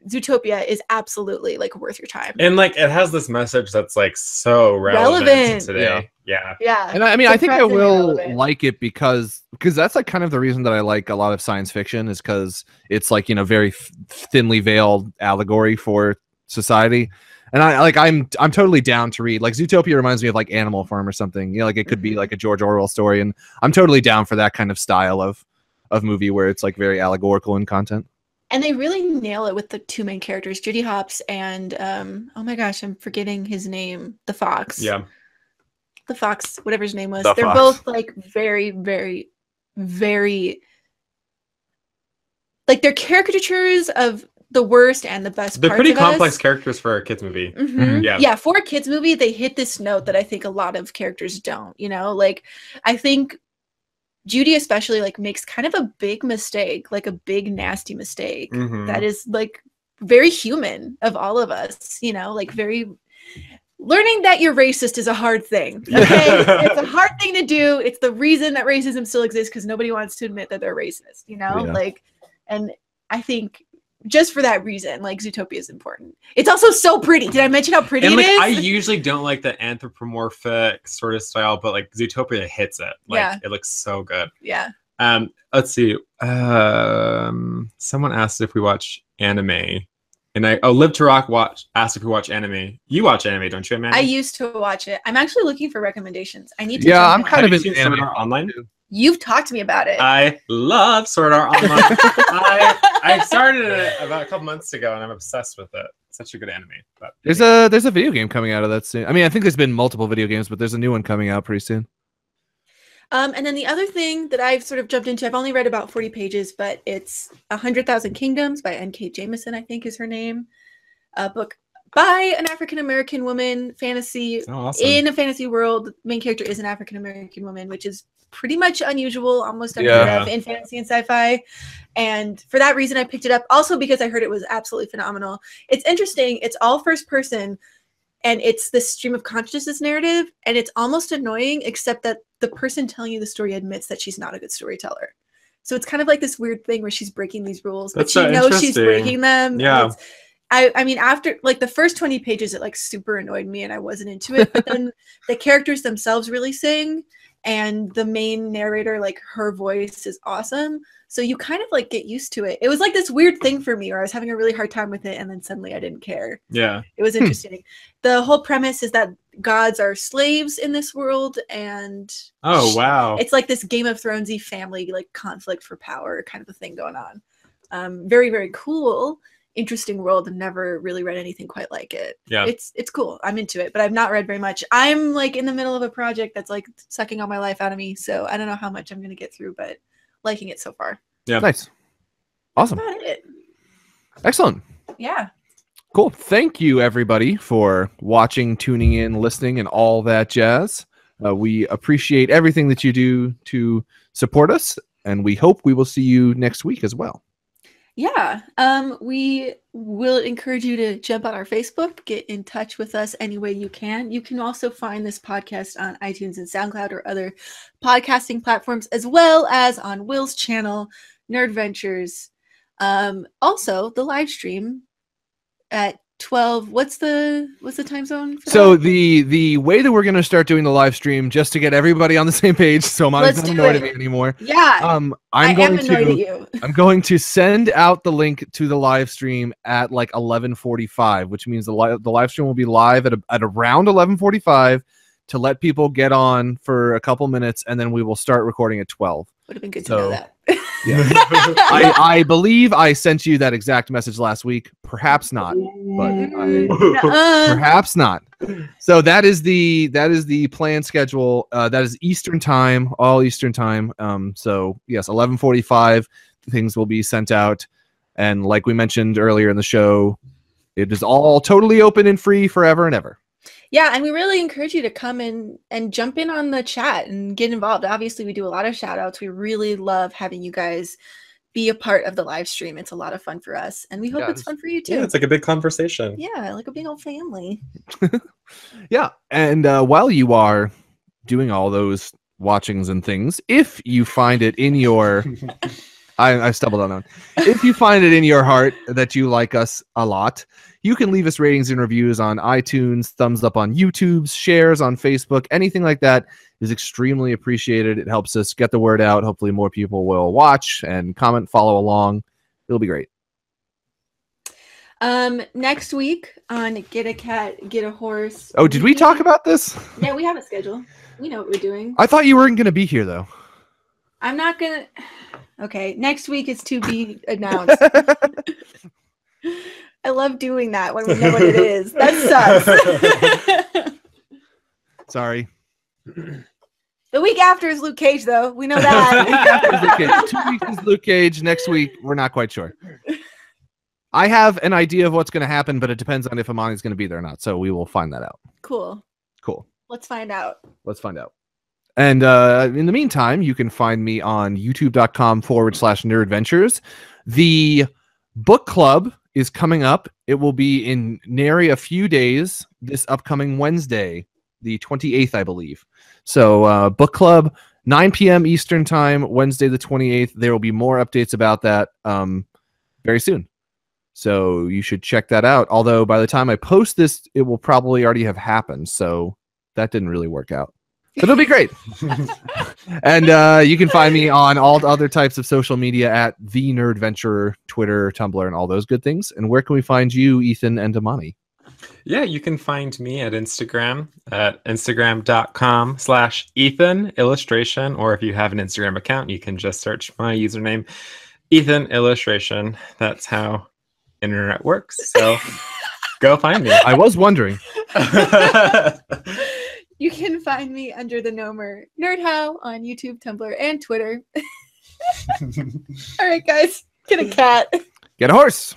Zootopia is absolutely like worth your time. And like it has this message that's like so relevant today. Yeah. And I mean, I think I will like it because that's like kind of the reason that I like a lot of science fiction is because it's like, you know, very thinly veiled allegory for society. And I'm totally down to read. Like Zootopia reminds me of like Animal Farm or something. You know, like it could be like a George Orwell story, and I'm totally down for that kind of style of movie where it's like very allegorical in content. And they really nail it with the two main characters, Judy Hopps and oh my gosh, I'm forgetting his name, the fox. Yeah. The fox, whatever his name was. The They're fox. both like very, very, very like they're caricatures of the worst and the best They're parts pretty of complex us. characters for a kids movie. Mm-hmm. Yeah. Yeah, for a kids movie, they hit this note that I think a lot of characters don't, you know? Like I think Judy especially like makes kind of a big mistake, like a big nasty mistake that is like very human of all of us, you know, like very learning that you're racist is a hard thing. Okay. It's a hard thing to do. It's the reason that racism still exists because nobody wants to admit that they're racist, you know? Yeah. Like, and I think just for that reason, like Zootopia is important. It's also so pretty. Did I mention how pretty And like it is? I usually don't like the anthropomorphic sort of style, but like Zootopia hits it. Like it looks so good. Yeah. Let's see. Someone asked if we watch anime. And Live to Rock asked if we watch anime. You watch anime, don't you, Amanda? I used to watch it. I'm actually looking for recommendations. I need to. Yeah, I'm jump in. kind of Have you in seen Sword anime Art Online. You've talked to me about it. I love Sword Art Online. I started it about a couple months ago, and I'm obsessed with it. It's such a good anime. But there's a video game coming out of that soon. I mean, I think there's been multiple video games, but there's a new one coming out pretty soon. And then the other thing that I've sort of jumped into, I've only read about 40 pages, but it's 100,000 Kingdoms by N.K. Jemisin, I think is her name. A book by an African-American woman, fantasy. Oh, awesome. In a fantasy world. The main character is an African-American woman, which is pretty much unusual, almost unheard of in fantasy and sci-fi. And for that reason, I picked it up. Also because I heard it was absolutely phenomenal. It's interesting. It's all first person, and it's this stream of consciousness narrative, and it's almost annoying, except that the person telling you the story admits that she's not a good storyteller. So it's kind of like this weird thing where she's breaking these rules, but she knows she's breaking them. Yeah. I mean, after like the first 20 pages, it like super annoyed me and I wasn't into it. But then the characters themselves really sing, and the main narrator, like her voice is awesome. So you kind of like get used to it. It was like this weird thing for me where I was having a really hard time with it, and then suddenly I didn't care. Yeah. It was interesting. The whole premise is that gods are slaves in this world, and oh wow, it's like this Game of Thronesy family like conflict for power kind of a thing going on. Very, very cool. Interesting world, and never really read anything quite like it. Yeah, it's cool. I'm into it, but I've not read very much. I'm like in the middle of a project that's like sucking all my life out of me, so I don't know how much I'm gonna get through, but liking it so far. Yeah, nice, awesome, that's about it. Excellent. Yeah, cool. Thank you everybody for watching, tuning in, listening, and all that jazz. We appreciate everything that you do to support us, and we hope we will see you next week as well. Yeah, we will encourage you to jump on our Facebook, get in touch with us any way you can. You can also find this podcast on iTunes and SoundCloud or other podcasting platforms, as well as on Will's channel, Nerd Ventures. Also, the live stream at 12. What's the time zone for so that? the way that we're going to start doing the live stream, just to get everybody on the same page, so Molly's not annoyed at me anymore. Yeah. I'm going to send out the link to the live stream at like 11:45, which means the live stream will be live at around 11:45 to let people get on for a couple minutes, and then we will start recording at 12. Would have been good to know that. Yeah. I believe I sent you that exact message last week. Perhaps not, but perhaps not. So that is the planned schedule. That is Eastern time, all Eastern time. So yes, 11:45 things will be sent out, and like we mentioned earlier in the show, it is all totally open and free forever and ever. Yeah, and we really encourage you to come in and jump in on the chat and get involved. Obviously, we do a lot of shout outs. We really love having you guys be a part of the live stream. It's a lot of fun for us, and we hope it's fun for you too. Yeah, it's like a big conversation. Yeah, like a big old family. Yeah, and while you are doing all those watchings and things, if you find it in your I stumbled on that. If you find it in your heart that you like us a lot, you can leave us ratings and reviews on iTunes, thumbs up on YouTube, shares on Facebook, anything like that is extremely appreciated. It helps us get the word out. Hopefully more people will watch and comment, follow along. It'll be great. Next week on Get a Cat, Get a Horse. Oh, did we talk about this? Yeah, we have a schedule. We know what we're doing. I thought you weren't going to be here, though. I'm not going to... Okay, next week is to be announced. I love doing that when we know what it is. That sucks. Sorry. The week after is Luke Cage, though. We know that. 2 weeks is Luke Cage. Next week, we're not quite sure. I have an idea of what's going to happen, but it depends on if Amani's going to be there or not. So we will find that out. Cool. Let's find out. And in the meantime, you can find me on youtube.com/nerdventures. The book club is coming up. It will be in nary a few days this upcoming Wednesday, the 28th, I believe. So book club, 9 p.m. Eastern time, Wednesday the 28th. There will be more updates about that very soon. So you should check that out. Although by the time I post this, it will probably already have happened. So that didn't really work out. But it'll be great. And you can find me on all other types of social media at The Nerdventurer, Twitter, Tumblr, and all those good things. And where can we find you, Ethan and Amani? Yeah, you can find me at Instagram at instagram.com/Ethan Illustration. Or if you have an Instagram account, you can just search my username, Ethan Illustration. That's how internet works. So go find me. I was wondering. You can find me under the Nomer NerdHow on YouTube, Tumblr, and Twitter. All right, guys, get a cat. Get a horse.